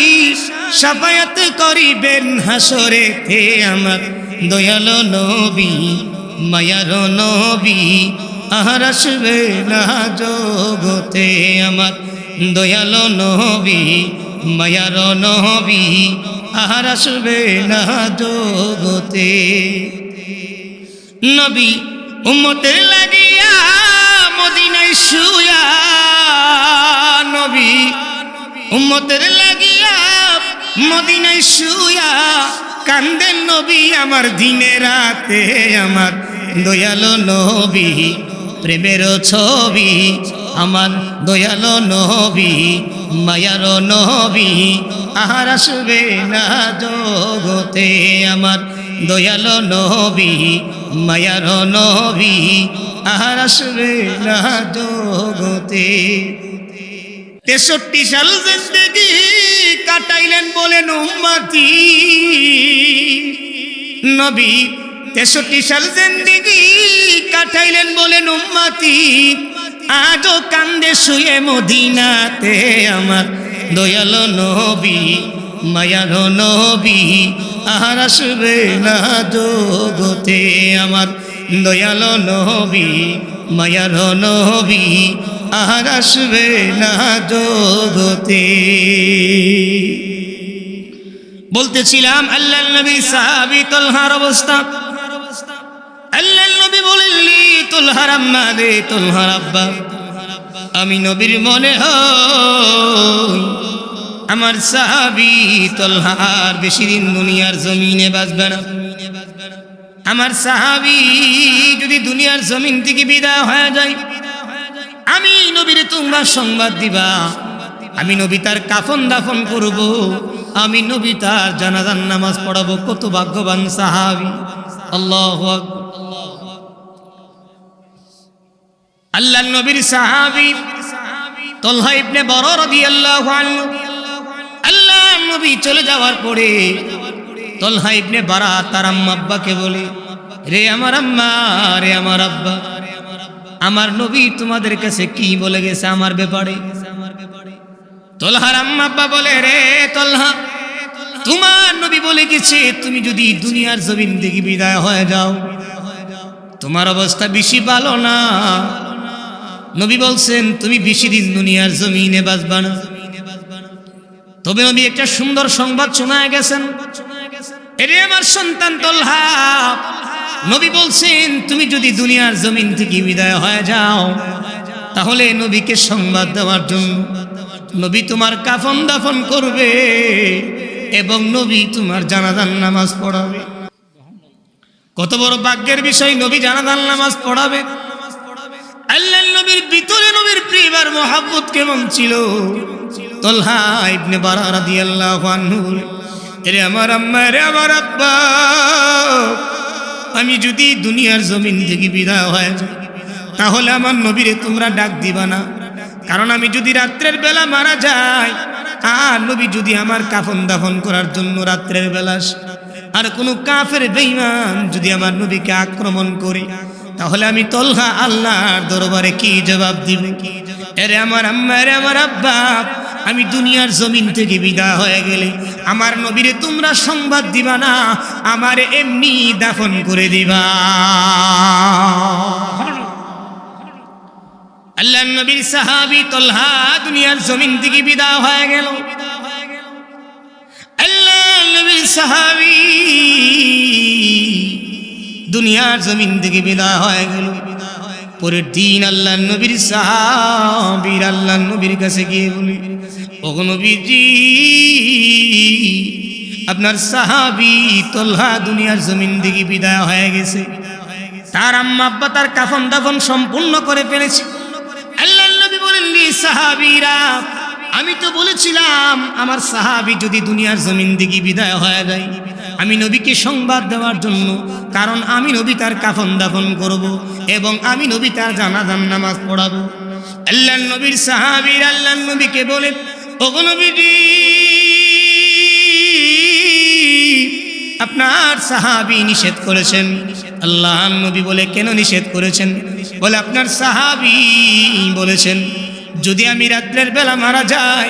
শাফায়াত করিবেন হাসরেতে আমার দয়ালো নবী, মায়ার নবী, আর আসবে না জগতে আমার দয়ালো নবী, মায়ার নবী, আর আসবে না জগতে। নবী উম্মতের লাগিয়া মদিনায় শুয়া, নবী উম্মতের লাগিয়া মদিনায় শুয়া কান্দেন নবী আমার দিনে রাতে। আমার দয়ালো নবী প্রেমের ছবি, আমার দয়ালো নবী মায়ার নবী আর আসবে না জগতে। আমার দয়ালো নবী মায়ার নবী আর আসবে না জগতে। 63 সাল জিন্দেগি কাটাইলেন বলেন উম্মতি নবী। 63 সাল জিন্দেগি কাটাইলেন বলেন উম্মতি, আজও কান্দে শুয়ে মদিনাতে। আমার দয়ালো নবী মায়ার নবী আর আসবে না জগতে। আমার দয়ালো নবী মায়ার নবী আর আসবে না জগতে। বলতেছিলাম আল্লাহর নবী সাহাবী তলহার অবস্থা। আল্লাহর নবী বলেনলি তলহার আম্মা রে, তলহার আব্বা, আমি নবীর মনে হয় আমার সাহাবী তলহা আর বেশি দিন দুনিয়ার জমিনে বাঁচবে না। আমার সাহাবী যদি দুনিয়ার জমিন থেকে বিদায় হয়ে যায়, আমি নবীর তোমরা সংবাদ দিবা, আমি নবী তার কাফন দাফন করব, আমি নবী তার জানাজার নামাজ পড়াবো। কত ভাগ্যবান সাহাবী! আল্লাহু আকবার। আল্লাহর নবীর সাহাবী তলহা ইবনে বরর রাদিয়াল্লাহু আনহু, আল্লাহর নবী চলে যাওয়ার পরে তলহা ইবনে বারা তার আম্মা আব্বাকে বলে, রে আমার আম্মা, রে আমার আব্বা, আমার নবী তোমাদের কাছে কি বলে গেছে আমার ব্যাপারে? তলহার আম্মা আব্বা বলে, রে তলহা, তোমার নবী বলে গেছে তুমি যদি দুনিয়ার জমিন থেকে বিদায় হয়ে যাও, তোমার অবস্থা বেশি ভালো না। নবী বলছেন তুমি বেশি দিন দুনিয়ার জমিনে বাঁচবা না। তবে নবী একটা সুন্দর সংবাদ শোনায় গেছেন, এরে আমার সন্তান তলহা, নবী বলছেন তুমি যদি দুনিয়ার জমিন থেকে বিদায় হয়ে যাও, তাহলে নবীকে সংবাদ দেওয়ার জন্য নবী তোমার কাফন দাফন করবে এবং নবী তোমার জানাজার নামাজ পড়াবে। কত বড় ভাগ্যের বিষয়, নবী জানাজার নামাজ পড়াবে। আল্লাহর নবীর ভিতরে নবীর প্রেম আর মহব্বত কেমন ছিল! তলহা ইবনে বারা রাদিয়াল্লাহু আনহু, এরে আমার আম্মা, রে আমার আব্বা, আমি যদি দুনিয়ার জমিন থেকে বিদায় হয় তাহলে আমার নবীরে তোমরা ডাক দিবা না, কারণ আমি যদি রাত্রের বেলা মারা যাই আর নবী যদি আমার কাফন দাফন করার জন্য রাত্রের বেলা আর কোনো কাফের বেঈমান যদি আমার নবীকে আক্রমণ করে, তাহলে আমি তলহা আল্লাহর দরবারে কি জবাব দিব? এরে আমার আম্মা, রে আমার আব্বা, আমি দুনিয়ার জমিন থেকে বিদায় হয়ে গেলে আমার নবীরে তোমরা সংবাদ দিবা না, আমারে এমনি দাফন করে দিবা। আল্লাহর নবীর সাহাবী তলহা দুনিয়ার জমিন থেকে বিদায় হয়ে গেল। আল্লাহর নবীর সাহাবী দুনিয়ার জমিন থেকে বিদায় হয়ে গেল। পরের দিন আল্লাহর নবীর সাহাবীর আল্লাহর নবীর কাছে গিয়ে বলে, ওগো নবীজি, আপনার সাহাবী তলহা দুনিয়ার জমিন থেকে বিদায় হয়ে গেছে, তার আম্মা আব্বা তার কাফন দাফন সম্পূর্ণ করে ফেলেছে। আল্লাহর নবী বলেন, সাহাবীরা, আমি তো বলেছিলাম আমার সাহাবী যদি দুনিয়ার জমিন থেকে বিদায় হয়ে যায় আমি নবীকে সংবাদ দেওয়ার জন্য, কারণ আমি নবী তার কাফন দাফন করব এবং আমি নবী তার জানাজার নামাজ পড়াবো। আল্লাহর নবীর সাহাবীরা আল্লাহর নবীকে বলেন, ওগো নবীজি, আপনার সাহাবী নিষেধ করেছেন। আল্লাহর নবী বলে, কেন নিষেধ করেছেন? বলে, আপনার সাহাবী বলেছেন যদি আমি রাত্রের বেলা মারা যাই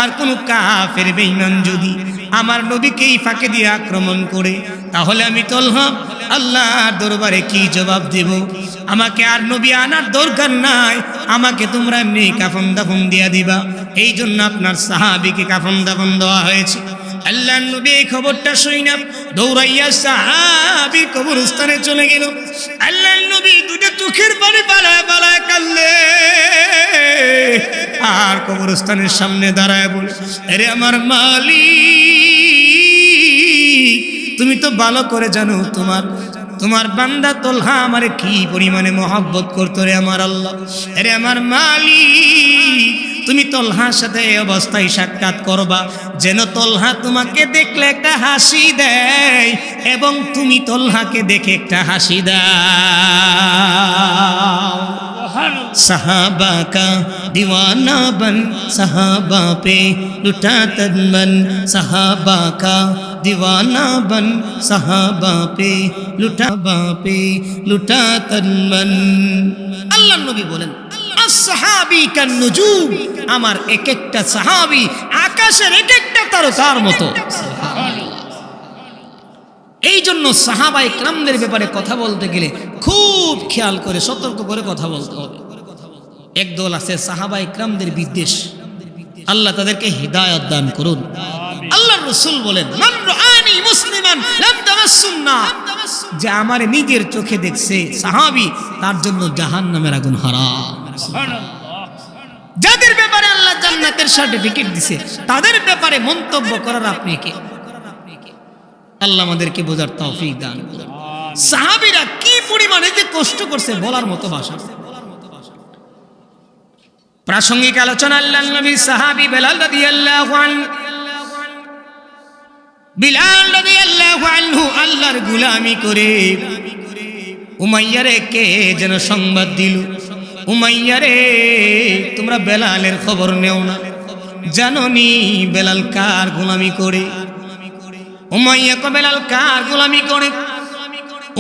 আর কোনো কাফের বেঈমান যদি আমার নবীকেই ফাঁকে দিয়ে আক্রমণ করে, তাহলে আমি তলহা আল্লাহর দরবারে কি জবাব দেব? আমাকে আর নবী আনার দরকার নাই, আমাকে তোমরা এমনি কাফন দাফন দিয়া দিবা। এই জন্য আপনার সাহাবীকে কাফন দাফন দেওয়া হয়েছে। আল্লাহর নবী এই খবরটা শুনে দৌড়াইয়া সাহাবী কবরস্থানে চলে গেল। আল্লাহর নবী দুটো চোখের পানি পালায় পালায় কাঁদলে আর কবরস্থানের সামনে দাঁড়ায় বলে, আরে আমার মালিক, তুমি তো ভালো করে জানো তোমার বান্দা তলহা আমারে কি পরিমাণে মহব্বত করতো রে আমার আল্লাহ। আরে আমার মালিক, তুমি তলহার সাথে এই অবস্থায় সাক্ষাৎ করবা যেন তলহা তোমাকে দেখলে একটা হাসি দেয় এবং তুমি তলহাকে দেখে একটা হাসি দাও। सहाबा का दीवाना बन सहाबा पे लुटा तन मन, सहाबा का दीवाना बन सहाबा पे लुटा तन मन। अल्लाह नबी बोलेन আসহাবী কান নুজুম, আমার এক একটা সাহাবী আকাশের এক একটা তারকার মতো। এই জন্য সাহাবায়ে কেরামদের ব্যাপারে কথা বলতে গেলে খুব খেয়াল করে সতর্ক করে কথা বলতে হবে। একদল আছে সাহাবায়ে কেরামদের বিদ্বেষ, আল্লাহ তাদেরকে হিদায়াত দান করুন। আল্লাহর রাসূল বলেন, মান রাআনি মুসলিমান লাম তামাসসুন্না, যে আমার নিজের চোখে দেখছে সাহাবী তার জন্য জাহান্নামের আগুন হারাম। যাদের ব্যাপারে আল্লাহ জান্নাতের সার্টিফিকেট দিয়েছে তাদের ব্যাপারে মন্তব্য করার আপনি কে? আল্লাহ আমাদেরকে বোঝার তৌফিক দান করুন। সাহাবীরা কি পরিমাণে যে কষ্ট করছে বলার মতো ভাষা। প্রাসঙ্গিক আলোচনা, আল্লাহর নবী সাহাবী বেলাল রাদিয়াল্লাহু আনহু, বিলাল রাদিয়াল্লাহু আনহু আল্লাহর গোলামি করে উমাইয়ারে কে যেন সংবাদ দিল, উমাইয়ারে তোমরা বেলালের খবর নেও না, জানোনি বেলাল কার গোলামি করে? উমাইয়া কো বেলাল কার গোলামি করে?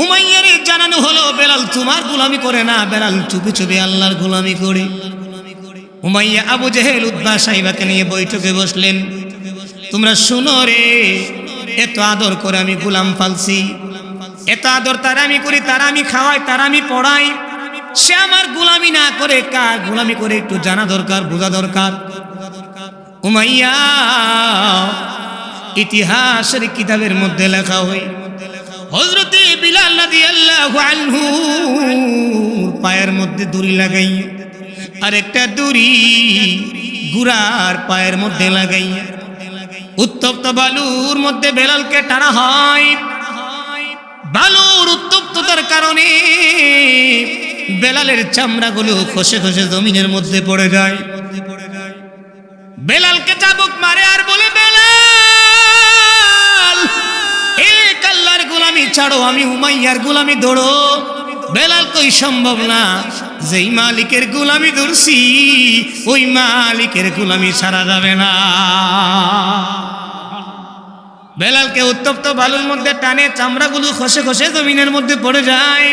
উমাইয়ারে জানানো হলো বেলাল তোমার গোলামি করে না, বেলাল চুপি চুপি আল্লাহর গোলামি করে। উমাইয়া আবু জেহেল উতবা সাইবাকে নিয়ে বৈঠকে বসলেন, তোমরা শুনো রে, এত আদর করে আমি গোলাম পালছি, এত আদর তার আমি করি, তার আমি খাওয়াই, তার আমি পড়াই, সে আমার গোলামি না করে কার গোলামি করে একটু জানা দরকার, বোঝা দরকার। উমাইয়া ইতিহাসের কিতাবের মধ্যে লেখা হয় হযরতে বিলাল রাদিয়াল্লাহু আনহু পায়ের মধ্যে দড়ি লাগাইয়া আর একটা দড়ি গুরার পায়ের মধ্যে লাগাইয়া উত্তপ্ত বালুর মধ্যে বেলালকে টানা হয়। বালুর উত্তপ্ততার কারণে বেলালের চামড়াগুলো খসে খসে জমিনের মধ্যে পড়ে যায়। বেলালকে চাবুক মারে আর বলে, বেলাল এক আল্লাহর গোলামি ছাড়ো, আমি উমাইয়ার গোলামি ধরো। বেলাল কই সম্ভব না, যেই মালিকের গোলামি ধরছি ওই মালিকের গোলামি ছাড়া যাবে না। বেলালকে উত্তপ্ত বালুর মধ্যে টানে, চামড়াগুলো খসে খসে জমিনের মধ্যে পড়ে যায়।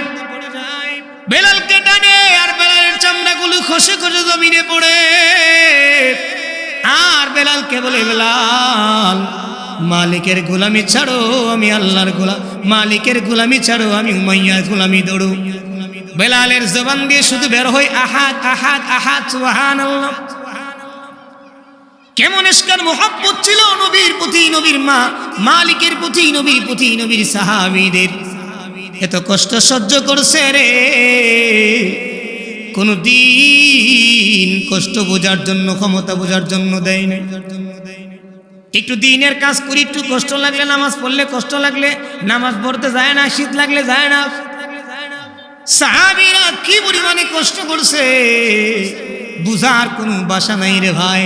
বেলালকে টানে আর বেলালের চামড়াগুলো খসে খসে জমিনে পড়ে। আর বেলালকে বলে, বেলাল মালিকের গোলামি ছাড়ো, আমি আল্লাহর গোলাম, মালিকের গোলামি ছাড়ো, আমি উমাইয়ার গোলামি ধরো। বেলালের জবান দিয়ে শুধু বের হয় আহাদ আহাদ আহাদ সুবহানাল্লাহ। কেমন ইশকার মোহাব্বত ছিল নবীর প্রতি, নবীর মা মালিকের প্রতি, নবীর প্রতি, নবীর সাহাবীদের। এত কষ্ট সহ্য করছে রে, কোনদিন কষ্ট বোঝার জন্য, ক্ষমতা বোঝার জন্য দেয় নাই। একটু দিনের কাজ করি, একটু কষ্ট লাগলে, নামাজ পড়লে কষ্ট লাগলে নামাজ পড়তে যায় না, শীত লাগলে যায় না। সাহাবীরা কি পরিমাণে কষ্ট করছে বুঝার কোনো ভাষা নাই রে ভাই।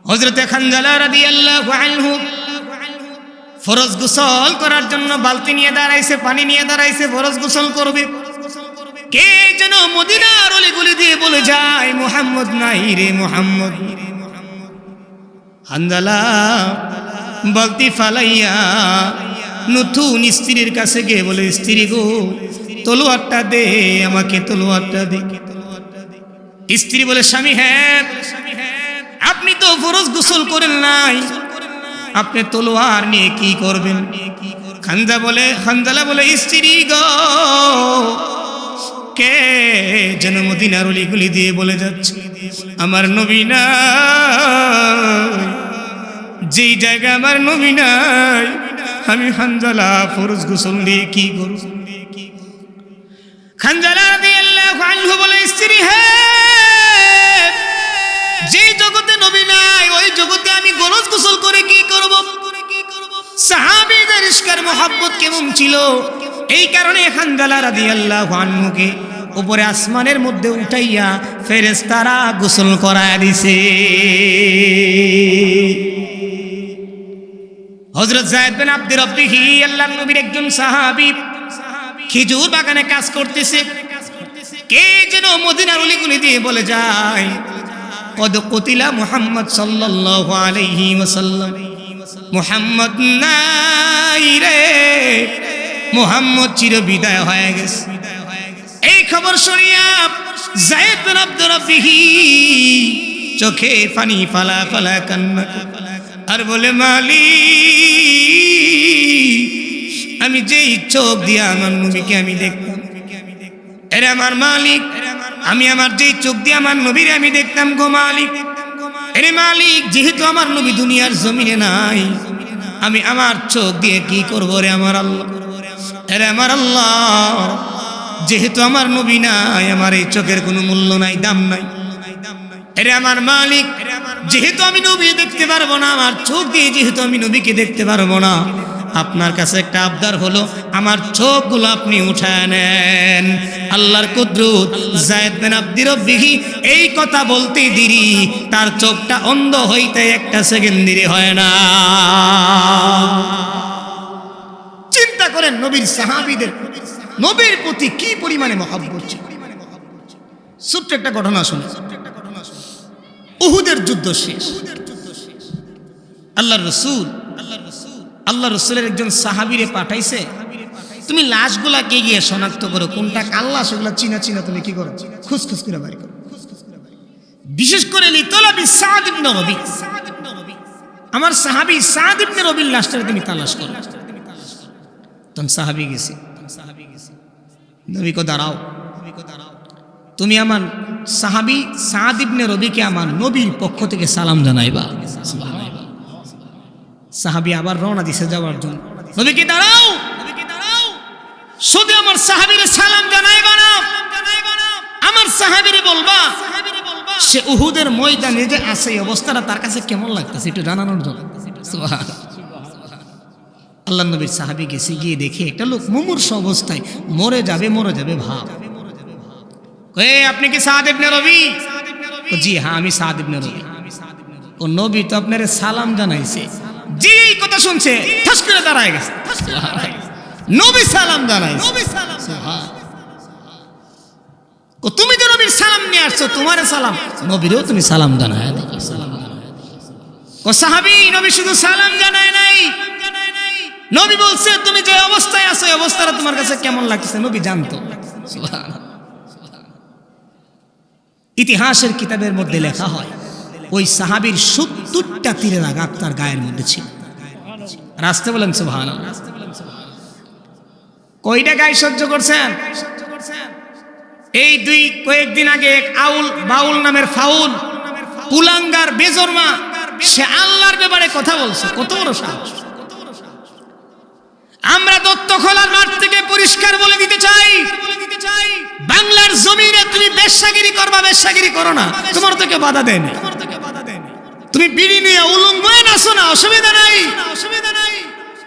হযরতে খানজালা রাদিয়াল্লাহু আনহু ফরজ গোসল করার জন্য বালতি নিয়ে দাঁড়াইছে, পানি নিয়ে দাঁড়াইছে, ফরজ গোসল করবে। কে যেন মদিনার অলিগলি দিয়ে বলে যায়, মুহাম্মদ নাই রে মুহাম্মদ। হানজালা বালতি ফালাইয়া নতুন স্ত্রীর কাছে গিয়ে বলে, স্ত্রী গো তলোয়ারটা দে আমাকে, তলোয়ারটা দে। স্ত্রী বলে, স্বামী হ্যাঁ, আপনি তো ফরজ গোসল করেন নাই, আপনি তলোয়ার নিয়ে কি করবেন? হানজালা বলে, স্ত্রী গো কে যেন মদিনার অলিগলি দিয়ে বলে যাচ্ছে, আমার নবী নাই, যেই জায়গায় আমার নবী নাই আমি হানজালা ফরজ গোসল দিয়ে কি করব? হানজালা রাদিয়াল্লাহু আনহু বলে, স্ত্রী হে, যে জগতে নবী নাই ওই জগতে আমি ফরজ গোসল করে কি করব? সাহাবীদের ইশকের মোহাব্বত কেমন ছিল, এই কারণে হানজালা রাদিয়াল্লাহু আনহুকে উপরে আসমানের মধ্যে উঠাইয়া ফেরেশতারা গোসল করায় দিছে। হযরত যায়েদ বিন আব্দুর রাব্বিহি আল্লাহর নবীর একজন সাহাবী খেজুর বাগানে কাজ করতেছে। কে যেন মদিনার অলিগলি দিয়ে বলে যায়, কদ কুতিলা মুহাম্মদ সাল্লাল্লাহু আলাইহি ওয়াসাল্লাম, মুহাম্মদ নাই রে, মুহাম্মদ চির বিদায় হয়ে গেছে। এই খবর শুনিয়া যায়েদ বিন আব্দুর রাব্বিহি চোখে পানি ফালা ফালা কান্না আর বলে, মালিক, আমি যেই চোখ দিয়ে আমার নবীকে আমি দেখতাম, এরে আমার মালিক, আমি আমার যেই চোখ দিয়ে আমার নবীরে আমি দেখতাম গো মালিক, এরে মালিক, যেহেতু আমার নবী দুনিয়ার জমিনে নাই, আমি আমার চোখ দিয়ে কি করব রে আমার আল্লাহ? এরে আমার আল্লাহ, যেহেতু আমার নবী নাই, আমার এই চোখের কোনো মূল্য নাই, দাম নাই। এরে আমার মালিক, যেহেতু আমি নবী দেখতে পারবো না, আমার চোখ দিয়ে যেহেতু আমি নবীকে দেখতে পারবো না, আপনার কাছে একটা আবদার হলো, আমার চোখগুলো আপনি উঠায় নেন। আল্লাহর কুদরত, যায়েদ বিন আব্দুর রাব্বিহি এই কথা বলতে দেরি, তার চোখটা অন্ধ হইতে একটা সেকেন্ড দেরি হয় না। চিন্তা করেন নবীর সাহাবীদের নবীর প্রতি কি পরিমাণে মহব্বত ছিল। ছোট্ট একটা ঘটনা শুনে, উহুদের যুদ্ধ শেষ, আল্লাহর রাসূলের একজন সাহাবীরে পাঠাইছে, তুমি লাশগুলাকে গিয়ে শনাক্ত করো, কোনটা কার লাশ, ওগুলা চিনা চিনা তুমি কি করো, খুসখুস করে বাড়ি করো। বিশেষ করে লিতলাবি সাদ ইবনে রবি, আমার সাহাবী সাদ ইবনে রবির লাশটা তুমি তালাশ করো। তখন সাহাবী গেছে, নবী কো দাঁড়াও, তুমি আমার সাহাবী সাদ ইবনে রবিকে আমার নবীর পক্ষ থেকে সালাম জানাইবা। সাহাবী আবার রওনা দিছে যাওয়ার জন্য, নবীকে দাঁড়াও, শুধু আমার সাহাবীরে সালাম জানাইবা না, আমার সাহাবীরে বলবা সে উহুদের ময়দানে যে আছে এই অবস্থাটা তার কাছে কেমন লাগতেছে একটু জানানোর জন্য। সুবহানাল্লাহ। আল্লাহর নবীর সাহাবী গেছে, গিয়ে দেখে একটা লোক মুমূর্ষু অবস্থায় মরে যাবে ভাব। আপনি কি সাদ ইবনে রবি? জি হ্যাঁ, আমি সাদ ইবনে রবি। ও নবী তো আপনার সালাম জানাইছে। জি, এই কথা শুনছে ঠাস করে দাঁড়ায় গেছে, নবী সালাম জানাইছে। তুমি তো নবীর সালাম নিয়ে আসছো, তোমার সালাম, নবীরও তুমি সালাম জানায়। ও সাহাবী, নবী শুধু সালাম জানায় নাই, নবী বলছে তুমি যে অবস্থায় আছো এই অবস্থাটা তোমার কাছে কেমন লাগছে, নবী জানতো। ইতিহাসের কিতাবের মধ্যে লেখা হয় ওই সাহাবীর ৭০টা তীরের আঘাত তার গায়ের মধ্যে ছিল। রাস্তে বলেন সুবহানাল্লাহ। কয়টা গায়ে সহ্য করছেন? এই কয়েকদিন আগে এক বাউল নামের ফাউল কুলাঙ্গার বেজরমা, সে আল্লাহর ব্যাপারে কথা বলছে, কত বড় সাহস! আমরা দত্তখোলার মাঠ থেকে পরিষ্কার বলে দিতে চাই, বাংলার জমিনে তুমি বেশ্যাগিরি করবা, বেশ্যাগিরি করো না, তোমার তো কেউ বাধা দেয়নি। তুমি বিড়ি নিয়ে উলঙ্গ হয়ে নাচো না, অসুবিধা নাই।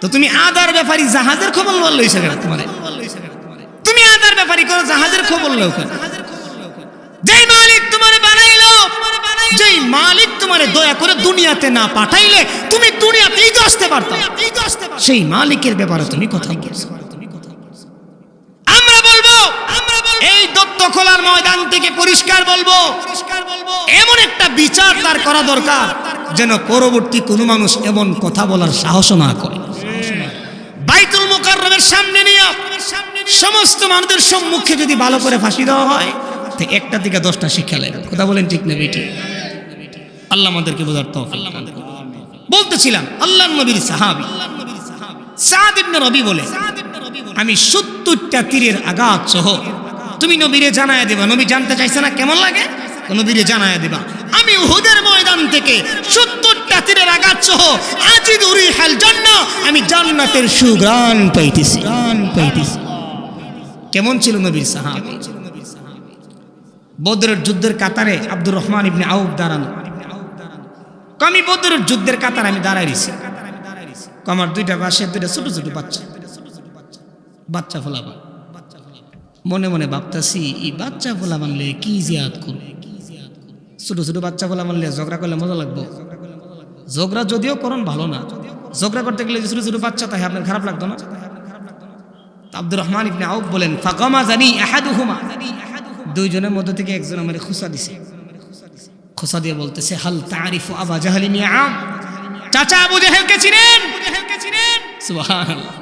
তো তুমি আদার ব্যাপারী জাহাজের খবর লইছে কেন? তুমি আদার ব্যাপারী করো, জাহাজের খবর লও কেন? যেই মালিক তোমারে বানাইলো, যেই মালিক তোমারে দয়া করে দুনিয়াতে না পাঠাইলে তুমি দুনিয়াতেই তো আসতে পারতাম, সেই মালিকের ব্যাপারে তুমি কথা বলছো। আমরা বলবো, এই দত্তখোলার ময়দান থেকে পরিষ্কার বলবো, এমন একটা বিচার তার করা দরকার যেন পরবর্তী কোনো মানুষ এমন কথা বলার সাহস না করে। বাইতুল মুকাররমের সামনে নিয়ে সমস্ত মানুষের সম্মুখে যদি ভালো করে ফাঁসি দেওয়া হয়, তো একটা থেকে 10টা শিক্ষা লাগে। কথা বলেন ঠিক না বেটি? আল্লাহ আমাদেরকে বোঝার তৌফিক দান করুন। বলতেছিলাম আল্লাহর নবীর সাহাবী সাদ ইবনে রবি বলে, আমি ৭০টা তীরের আঘাত সহ তুমি নবীরে জানায়া দেবা। নবী জানতে চাইছে না কেমন লাগে, নবীরে জানায়া দেবা আমি উহুদের ময়দান থেকে ৭০টা তীরের আঘাত সহ আজিদু রিহাল জান্নাহ, আমি জান্নাতের সুঘ্রাণ পাইতেছি। কেমন ছিল নবীর সাহাবী? বদরের যুদ্ধের কাতারে আব্দুর রহমান ইবনে আউফ দাঁড়ানো। আমি বদরের যুদ্ধের কাতারে আমি দাঁড়াই রইছি। আমার দুইটা পাশে দুইটা ছোট ছোট বাচ্চা ফোলাবা। মনে মনে ভাবতাছি এই বাচ্চা ফোলা মানলে কি জিয়াদ করব। ছোট ছোট বাচ্চা ফোলা মানলে ঝগড়া করলে মজা লাগবো। ঝগড়া যদিও করুন ভালো না, ঝগড়া করতে গেলে ছোট ছোট বাচ্চা তাই আপনার খারাপ লাগতো না? আব্দুর রহমান ইবনে আউফ বলেন ফাকামা জানি আহাদুহুমা, দুইজনের মধ্য থেকে একজন আমারে খুসা দিছে। খুসা দিয়ে বলতেছে হাল তারিফু আবা জাহলিন ইয়া আম, চাচা আবু জাহেলকে চিনেন? সুবহানাল্লাহ।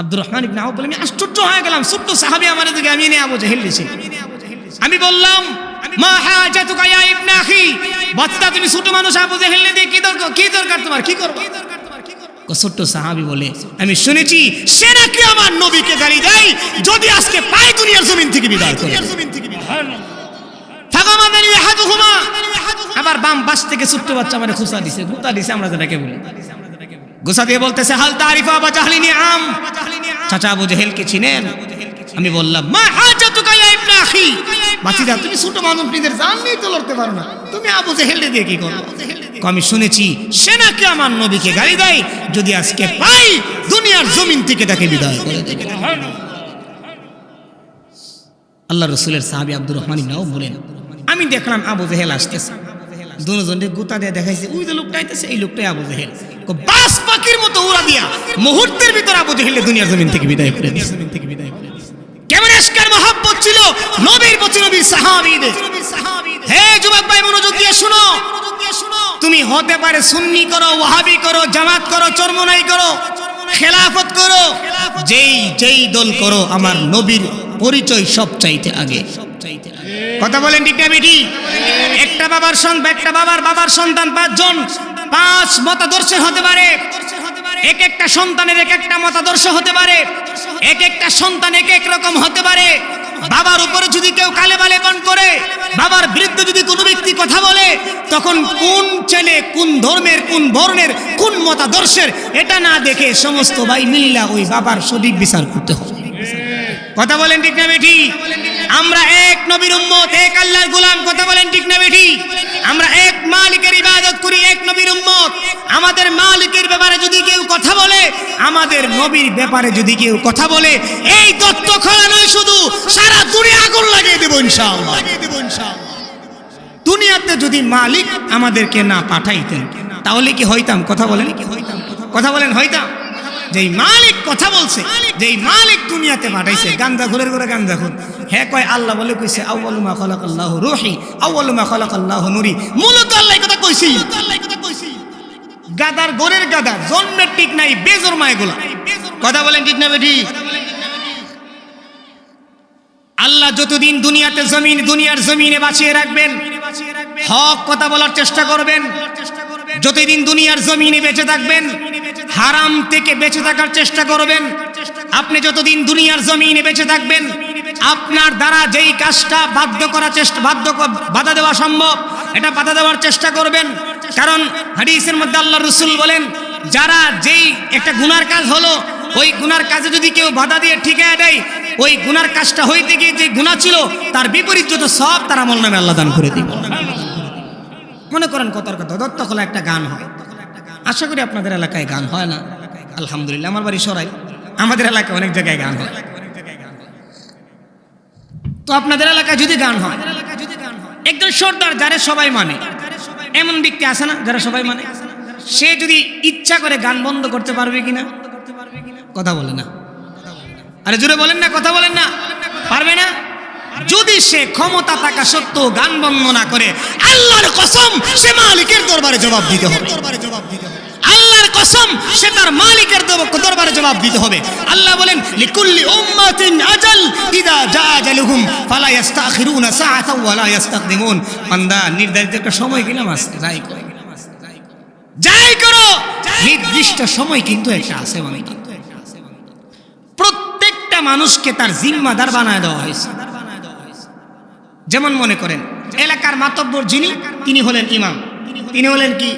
আব্দুর রহমান ইবনে আউফ বলেন আমি আশ্চর্য হয়ে গেলাম, ছোট্ট সাহাবী আমার দিকে আমি নিয়ে আবু জাহেল দিছি। আমি বললাম মা হাজাতুকা ইয়া ইবনে আখি, বাচ্চা তুমি ছোট মানুষ আবু জাহেল দিয়ে কি দরকার তোমার, কি করবে? ছোট্ট সাহাবী বলে আমি শুনেছি সে নাকি আমার নবীকে গালি দেয়, যদি আজকে পাই দুনিয়ার জমিন থেকে বিদায় করে। আবার বাম পাশ থেকে ছোট্ট বাচ্চা মানে খুসা দিছে, গুতা দিছে, আমরা যেটাকে বলি গুসা দিয়ে বলতেছে হাল তারিফা আবা জাহলিন ইয়া আম, চাচা আবু জাহেলকে চিনেন? আমি বললাম মা হাজাতুকা ইয়া ইবনে আখি, বাতিদা তুমি ছোট মানুষ, নিজের জান নিয়ে তো লড়তে পারো না, তুমি আবু জাহেল দিয়ে কি করবে? আমি শুনেছি সে নাকি আমার নবীকে গালি দেয়, যদি আজকে পাই দুনিয়ার জমিন থেকে তাকে বিদায় করে দেব। আল্লাহ রাসূলের সাহাবী আব্দুর রহমান ইবনে আউফ বলেন আমি দেখলাম আবু জাহেল আসতেছে, দুজনে গুতা দিয়ে দেখাইছে ওই যে লোকটা আইতেছে, এই লোকটাই আবু জাহেল। বাস পাখির মতো উড়া দিয়া মুহূর্তের ভিতর আবু জাহেল দুনিয়ার জমিন থেকে বিদায় করে দিয়েছে। কেমন ইশকের মহব্বত ছিল নবীর প্রতি, নবীর সাহাবীদের। হে যুবক ভাই মনোযোগ দিয়ে শুনো, তুমি হতে পারে সুন্নি করো, ওয়াহাবি করো, জামাত করো, চরমনাই করো, খেলাফত করো, যেই দল করো, আমার নবীর পরিচয় সবচাইতে আগে। কথা বলেন ঠিক না বেটি? একটা বাবার বাবার সন্তান 5 জন, 5 মতাদর্শের হতে পারে। এক একটা সন্তানের এক একটা মতাদর্শ হতে পারে, এক একটা সন্তান এক এক রকম হতে পারে। বাবার উপরে যদি কেউ কালেমা লেপন করে, বাবার বিরুদ্ধে যদি কোনো ব্যক্তি কথা বলে, তখন কোন ছেলে কোন ধর্মের, কোন বর্ণের, কোন মতাদর্শের, এটা না দেখে সমস্ত ভাই মিল্লা ওই বাবার সঠিক বিচার করতে হবে। কথা বলেন ঠিক না বেটি? আমরা এক নবীর উম্মত, এক আল্লাহর গোলাম। কথা বলেন ঠিক না বেটি? আমরা এক মালিকের ইবাদত করি, এক নবীর উম্মত। আমাদের মালিকের ব্যাপারে যদি কেউ কথা বলে, আমাদের নবীর ব্যাপারে যদি কেউ কথা বলে, এই দত্তখোলা নয়, শুধু সারা দুনিয়া আগুন লাগিয়ে দেব ইনশাআল্লাহ। দুনিয়াতে যদি মালিক আমাদেরকে না পাঠাইতেন তাহলে কি হইতাম? কথা বলেন, কথা বলেন, হইতাম? যেই মালিক কথা বলছে, যেই মালিক দুনিয়াতে পাঠাইছে, গাঞ্জাখোরের করে গাঞ্জাখোর, হ্যাঁ কয় আল্লাহ বলে কইছে আউয়ালু মা খালাকাল্লাহু রূহি আউয়ালু মা খালাকাল্লাহু নূরি। মূলত আল্লাহ কথা কইছি। গাদার গোরের গাদা, জন্মের ঠিক নাই, বেজন্মা এগুলা। কথা বলেন ঠিক না বেটি? আল্লাহ যতদিন দুনিয়াতে দুনিয়ার জমিনে বাঁচিয়ে রাখবেন, হক কথা বলার চেষ্টা করবেন। যতদিন দুনিয়ার জমিনে বেঁচে থাকবেন, হারাম থেকে বেঁচে থাকার চেষ্টা করবেন। আপনি যতদিন দুনিয়ার জমিনে বেঁচে থাকবেন, আপনার দ্বারা যেই কাজটা বাধা দেওয়া সম্ভব, এটা বাধা দেওয়ার চেষ্টা করবেন। কারণ হাদিসের মধ্যে আল্লাহ রাসূল বলেন, যারা যেই একটা গুনার কাজ হলো, ওই গুনার কাজে যদি কেউ বাধা দিয়ে ঠিকায় দেয়, ওই গুনার কাজটা হইতে গিয়ে যে গুনাহ ছিল তার বিপরীত যত সব তার আমল নামে আল্লাহ দান করে দিবেন। মনে করেন কথার কথা দত্তখোলা একটা গান হয়, আশা করি আপনাদের এলাকায় গান হয় না। আলহামদুলিল্লাহ, আমার বাড়ি সরাই, আমাদের এলাকায় অনেক জায়গায় গান হয়। তো আপনাদের এলাকায় যদি গান হয়, একজন সর্দার যারা সবাই মানে, এমন ব্যক্তি আছে না যারা সবাই মানে, সে যদি ইচ্ছা করে গান বন্ধ করতে পারবে কিনা? কথা বলে না, আরে জোরে বলেন না, কথা বলেন না, পারবে না। যদি সে ক্ষমতা থাকা সত্ত্বেও গান বন্ধ না করে, আল্লাহর কসম সে মালিকের দরবারে জবাব দিতে হবে। আল্লাহর কসম সে তার মালিকের দরবারে জবাব দিতে হবে। আল্লাহ বলেন লিকুল্লি উম্মাতিন আজাল ইদা জা আজালুহুম ফালা ইস্তাখিরুনা সাআতাও ওয়ালা ইস্তাকদিমুন। বান্দা, নির্ধারিত একটা সময় কি নামাজ যাই করো, নির্দিষ্ট সময় কিন্তু একটা আছে। মানে প্রত্যেকটা মানুষকে তার জিম্মাদার বানায় দেওয়া হয়েছে। যেমন মনে করেন এলাকার মাতব্বর যিনি, তিনি হলেন ইমাম। তিনি হলেন কি?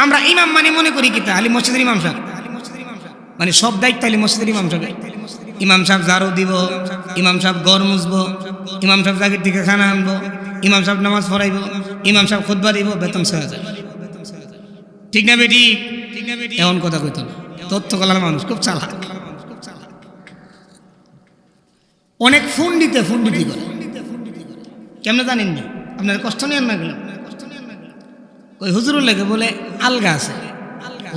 আমরা ইমাম মানে মনে করি কি তাহলে মসজিদের ইমাম সাহেব, মানে সব দায়িত্ব তাহলে মসজিদের ইমাম সাহেব। ইমাম সাহেব ঝাড়ু দিব, ইমাম সাহেব ঘর মুছবো, ইমাম সাহেব জাগির থেকে খানা আনবো, ইমাম সাহেব নামাজ পড়াইবো, ইমাম সাহেব খুতবা দিব, বেতন 6,000। ঠিক না বেটি? এমন কথা কইতো না। তথ্য কলার মানুষ খুব চালাক, অনেক ফোন দিতে করে। কেমনে জানেন না? আপনার কষ্ট নেন না গেল ওই হুজুর লেগে বলে আলগা আছে,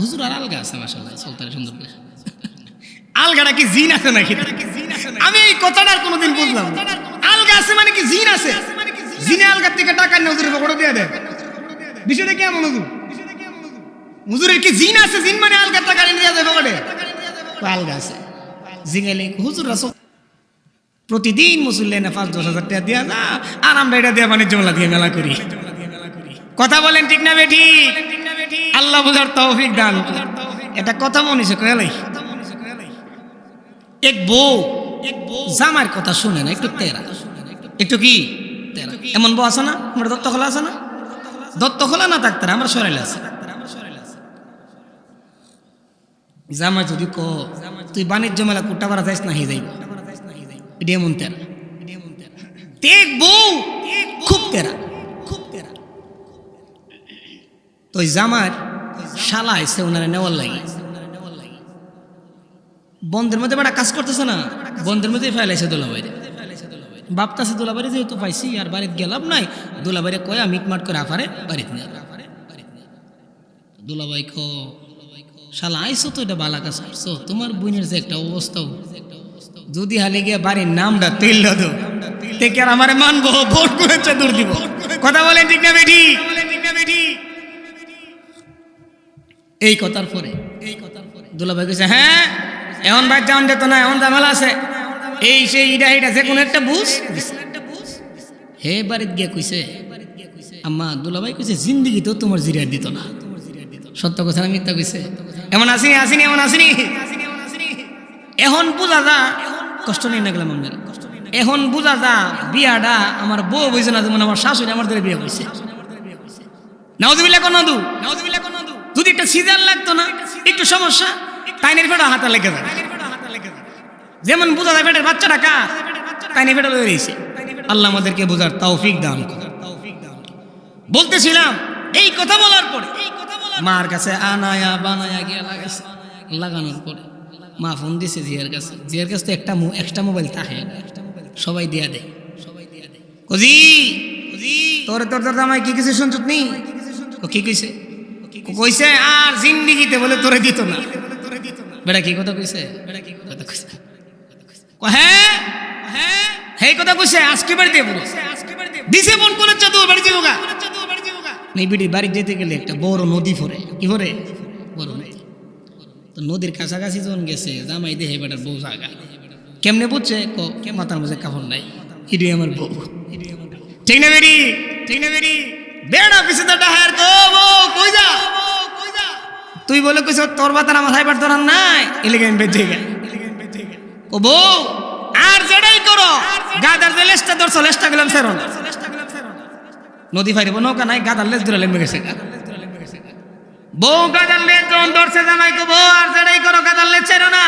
হুজুর আর আলগা আছে মাশাআল্লাহ, সুলতান সুন্দর করে। আলগাটা কি জিন আছে নাকি? আমি এই কথাটার কোনোদিন বুঝলাম না। আলগা আছে মানে কি জিন আছে? জিনে আলগার থেকে টাকা নিয়ে হুজুরের পকেটে দিয়ে দেয়, বিষয়টা কেমন হুজুর? হুজুরের কি জিন আছে? জিন মানে আলগার টাকা নিয়ে দিয়ে দেয় পকেটে? আলগা আছে জিঙ্গাইলে হুজুর রাসূল প্রতিদিন মুসল্লিনা 5-10 হাজার টাকা দিয়া না, আর আমরা এটা দিয়ে বাণিজ্য মেলা দিয়ে মেলা করি। কথা বলেন ঠিক না বেটি? আল্লাহ বুঝার তৌফিক দান। এটা কথা মনে হচ্ছে কয়ালাই। এক বউ জামার কথা শুনে না, একটু তেরা, একটু কি তেরা। এমন বউ আছে না? আমরা দত্ত খোলা আছে না? দত্ত খোলা না থাকতে আমরা সরাইলে আছে। জামাই যদি ক তুই বাণিজ্য মেলা কুট্টা পারা যাইস না, হে যাইব এটা এমন তেরা। এক বউ খুব তেরা, খুব তেরা। তো ওই জামার শালা এসে ওনারা নেওয়ার লাগে, বন্ধের মধ্যে বেটা কাজ করতেছে না, বন্ধের মধ্যে ফেলাইছে দোলাবাইরে। বাপতাছে দোলাবাইরে যেহেতু পাইছি আর বাড়িতে গেলাম নাই, দোলাবাইরে কয়া মিটমাট করে আফারে বাড়িতে নিয়ে। দোলাবাই ক শালা আইসো তো এটা বালা কাজ করছো, তোমার বোনের যে একটা অবস্থা, যদি হালে গিয়ে বাড়ির নামটা তেল দো থেকে আর আমারে মানবো, ভোট করে চাদর দিব। কথা বলেন ঠিক না বেটি? এই কথার পরে দুলাভাই কইছে হ্যাঁ এখন ভাই যাওয়ান যেত না, এখন ঝামেলা আছে, এই সেই ইটা যে কোনো একটা বুঝ। হে বাড়িতে গিয়ে কইছে আম্মা দুলাভাই কইছে জিন্দিগি তো তোমার জিরিয়ার দিত না। সত্য কথা না মিথ্যা কইছে? এমন আসিনি এমন আসিনি। এখন বুঝা যা, কষ্ট নেই না গেলাম আমরা, এখন বুঝা যা বিয়াটা আমার বউ বুঝে না, যেমন আমার শাশুড়ি আমার দ্বারা বিয়ে হয়েছে। নাউজুবিল্লাহ কোন নদু, যদি একটা সিজার লাগতো না, একটু সমস্যা, তাইনের ফেটা হাতে লেগে যায়। যেমন বুঝা যায় পেটের বাচ্চাটা কার, তাইনের ফেটা লয়ে রয়েছে। আল্লাহ আমাদেরকে বোঝার তৌফিক দান করেন। বলতেছিলাম এই কথা বলার পরে মার কাছে আনায়া বানায়া গিয়ে লাগাইছে, লাগানোর পরে মা ফোন দিছে জিয়ার কাছে। জিয়ার কাছে তো একটা এক্সট্রা মোবাইল থাকে, সবাই দিয়া দেয়। কজি তোর জামাই কি কিছু শুনছত নি? ও কি কইছে? কইছে আর জিন্দিগিতে বলে তোরে দিত না। বেটা কি কথা কইছে? হ্যাঁ হ্যাঁ কথা কইছে। আজকে বাড়ি দিয়ে বলো দিছে মন করে চাদু বাড়ি যাবো গা। এই বিড়ি বাড়ি যেতে গেলে একটা বড় নদী পড়ে, কি পড়ে? বড় নদী। তো নদীর কাছাকাছি যখন গেছে জামাই দেহে বেটার বউ জাগা। কেমনে বুঝছে? মাথার মাঝে কাপড় নাই, হিডি আমার বউ। ঠিক না বেরি? বেড়া পিছে তো ডাহার গো বউ কই যা? তুই বলে কইছ তোর বাতার আমার হাইবার ধরার নাই, এলিগে আমি বেঁচে গে। ও বউ আর যেটাই করো গাদার যে লেজটা ধরছো লেজটা গেলাম সেরো না। নদী ফাইব নৌকা নাই, গাদার লেজ ধরে লেমে গেছে। বউ গাদার লেজ যখন ধরছে জামাই কো বউ আর যেটাই করো গাদার লেজ ছেড়ো না।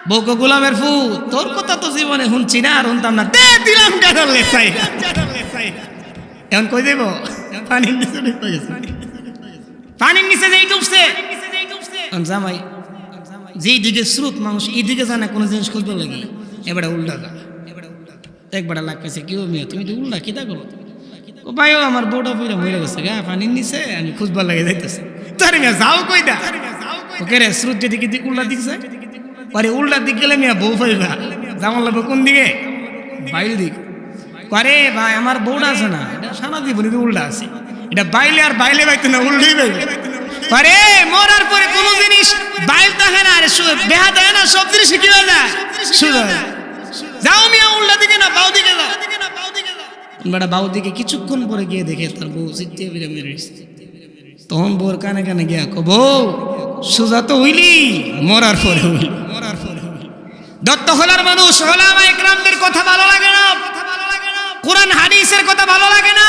বউ কো গোলামের ফু তোর কথা তো জীবনে শুনছি না আর শুনতাম না, দে দিলাম গাদার লেজ চাই। এখন কই দেব? পানির নিচে ঢুকে গেছে, পানির নিচে যেই ডুবছে জামাই যেই দিকে স্রোত মানুষ এই দিকে জানে কোনো জিনিস খুঁজতে লাগে, এবারে উল্টা যা। একবার লাগতেছে কেউ মেয়ে তুমি তো উল্টা কিতা করো? ও ভাইও আমার বউটা পুরো মরে গেছে গা পানির নিচে, আমি খুঁজবার লাগে যাইতেছে। তারে মেয়ে যাও কই দা? ওকে রে স্রোত যেদিকে দিক উল্টা দিকছে, পরে উল্টা দিক গেলে মেয়ে বউ পাইবা, জামাল লাগবে কোন দিকে? বাইল দিক। আরে ভাই আমার বউটা আছে না, এটা সারা জীবন উল্টা আছে, এটা বাইলে আর বাইলে বাইতে না উল্টেই বাইবে। আরে মরার পরে কোন জিনিস বাইল থাকে না, আরে বেহা দেয় না, সব জিনিস কি হয়ে যায়? যাও মিয়া উল্টা দিকে না বাউ দিকে যাও। বেটা বাউ দিকে কিছুক্ষণ পরে গিয়ে দেখে তার বউ চিত্তে ফিরে মেরে, তখন বউর কানে কানে গিয়া কো বউ সোজা তো হইলি, মরার পরে হইলি। দত্ত হলার মানুষ ওলামা ইকরামদের কথা ভালো লাগে না, কোরআন হাদিসের কথা ভালো লাগে না,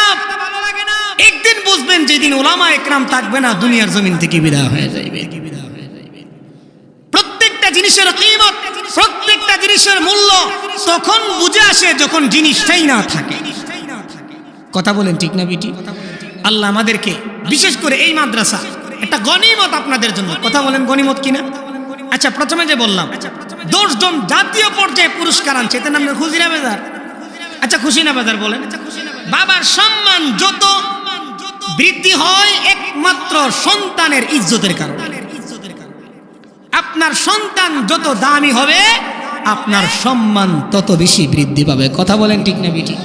একদিন বুঝবেন যেদিন ওলামা একরাম থাকবে না, দুনিয়ার জমিন থেকে বিদায় হয়ে যাবে। প্রত্যেকটা জিনিসের কিমত, প্রত্যেকটা জিনিসের মূল্য তখন বুঝে আসে যখন জিনিসটাই না থাকে। কথা বলেন ঠিক না বিটি? আল্লাহ আমাদেরকে বিশেষ করে এই মাদ্রাসা একটা গনিমত আপনাদের জন্য। কথা বলেন গনিমত কিনা? আচ্ছা, প্রথমে যে বললাম 10 জন জাতীয় পর্যায়ে পুরস্কার আনছে, এটার নাম খুশিনা বাজার। আচ্ছা, খুশিনা বাজার বলেন। বাবার সম্মান যত বৃদ্ধি হয় একমাত্র সন্তানের ইজ্জতের কারণে। আপনার সন্তান যত দামি হবে আপনার সম্মান তত বেশি বৃদ্ধি পাবে। কথা বলেন ঠিক না বিটি?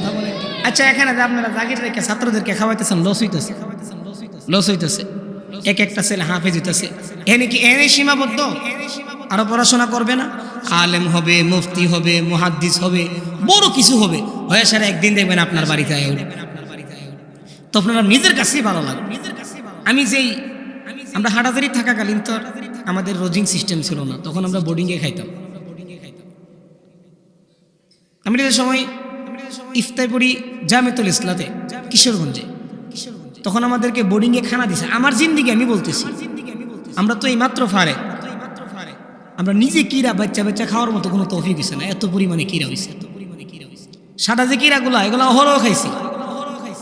আচ্ছা, এখানে যে আপনারা জাগির রেখে ছাত্রদেরকে খাওয়াইতেছেন, লস হইতেছে। এক একটা ছেলে হাফেজ হইতেছে, এনে সীমাবদ্ধ, আরো পড়াশোনা করবে না, আলেম হবে, মুফতি হবে, মুহাদ্দিস হবে, বড় কিছু হবে, হয়ে সারা একদিন দেখবেন আপনার বাড়িতে আয় উঠবে। তো আপনার নিজের কাছেই ভালো লাগে। আমরা হাটাজারি থাকাকালীন তো আমাদের রোজিং সিস্টেম ছিল না, তখন আমরা বোর্ডিংয়ে খাইতাম। আমি যে সময় ইফতার পড়ি জামেতুল ইসলাতে কিশোরগঞ্জে, তখন আমাদেরকে বোর্ডিংয়ে খানা দিছে। আমার জিন্দিগি আমি বলতেছি, আমরা তো এই মাত্র ফারে, আমরা নিজে কিরা বাচ্চা খাওয়ার মতো কোনো তৌফিক হইছে না, এত পরিমাণে কিরা হইছে। সাদা যে কিরাগুলা এগুলো অহরহ খাইছি,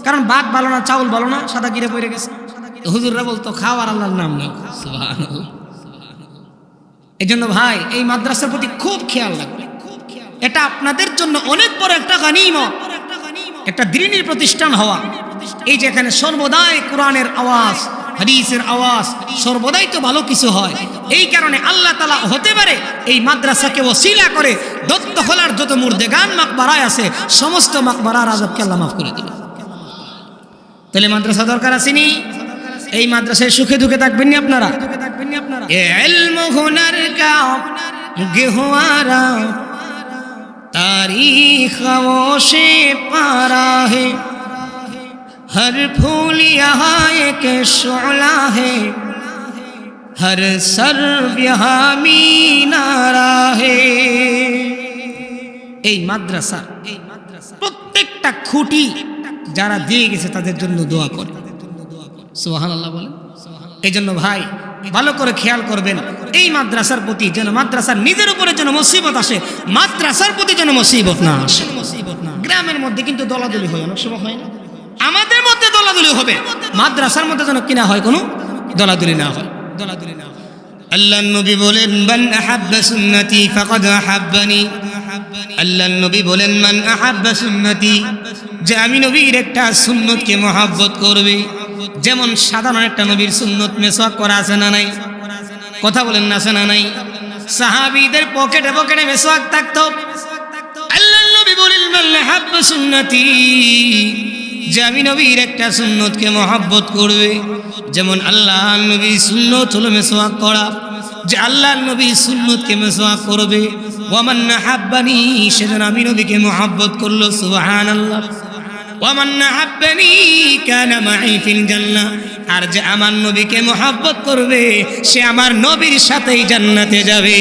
কারণ ভাত ভালো না, চাউল ভালো না, সাদা কিরা পড়ে গেছে। হুজুররা বলতো খাও আর আল্লাহর নাম নাও। সুবহানাল্লাহ। এই জন্য ভাই এই মাদ্রাসার প্রতি খুব খেয়াল রাখবে। এটা আপনাদের জন্য অনেক বড় একটা গনিমত, একটা দ্বীনের প্রতিষ্ঠান হওয়া। এই যে এখানে সর্বদাই কোরআনের আওয়াজ, হাদিসের আওয়াজ, সর্বদাই তো ভালো কিছু হয়। এই কারণে আল্লাহ তাআলা হতে পারে এই মাদ্রাসাকে ওসিলা করে দত্ত হলার যত মুর্দেগান মাকবারায় আছে সমস্ত মাকবারার আযাবকে আল্লাহ মাফ করে দিবেন। তাহলে মাদ্রাসা দরকার আসেনি? এই মাদ্রাসায় সুখে দুঃখে থাকবেন না আপনারা? ইলম হুনার কা গেহওয়ারা तारीख खामोशे पारा है, हर फूल यहाँ एक शोला है, हर सर्व यहाँ मीनारा है। এই মাদ্রাসা প্রত্যেকটা খুঁটি যারা দিয়ে গেছে তাদের জন্য দোয়া করে। সুবহানাল্লাহ বলেন। এই জন্য ভাই ভালো করে খেয়াল করবেন এই মাদ্রাসার প্রতি, যেন মাদ্রাসার নিজের উপরে যেন মুসিবত আসে, মাদ্রাসার প্রতি যেন মুসিবত না আসে। গ্রামের মধ্যে কিন্তু দলাদলি হয়, অনেক সময় হয় না? আমাদের মধ্যে দলাদলি হবে, মাদ্রাসার মধ্যে যেন কিনা হয় কোনো দলাদলি না হয়। আল্লাহর নবী বলেন মান আহাব্বা সুন্নতি ফাকাদ আহাব্বানি। আল্লাহর নবী বলেন মান আহাব্বা সুন্নতি, যে আমি নবীর একটা সুন্নতকে মহব্বত করবে। যেমন সাধারণ একটা নবীর সুন্নত মেসওয়াক করা আছে না নাই? কথা বলেন না, আছে না নাই? সাহাবীদের পকেটে পকেটে মেসওয়াক থাকতো। আল্লাহর নবী বলেন মান আহাব্বা সুন্নতি, যে আমি নবীর একটা সুন্নতকে মহব্বত করবে। যেমন আল্লাহর নবীর সুন্নত হলো মেসওয়াক করা, যে আল্লাহর নবী সুন্নতকে মেসওয়াক করবে। ওয়ামান আহাব্বানি, সেজন্য আমি নবীকে মহব্বত করলো। সুবহানাল্লাহ। ওয়ামান আহাব্বানি কানা মাই ফিল জান্নাহ, আর যে আমার নবীকে মহব্বত করবে সে আমার নবীর সাথেই জান্নাতে যাবে।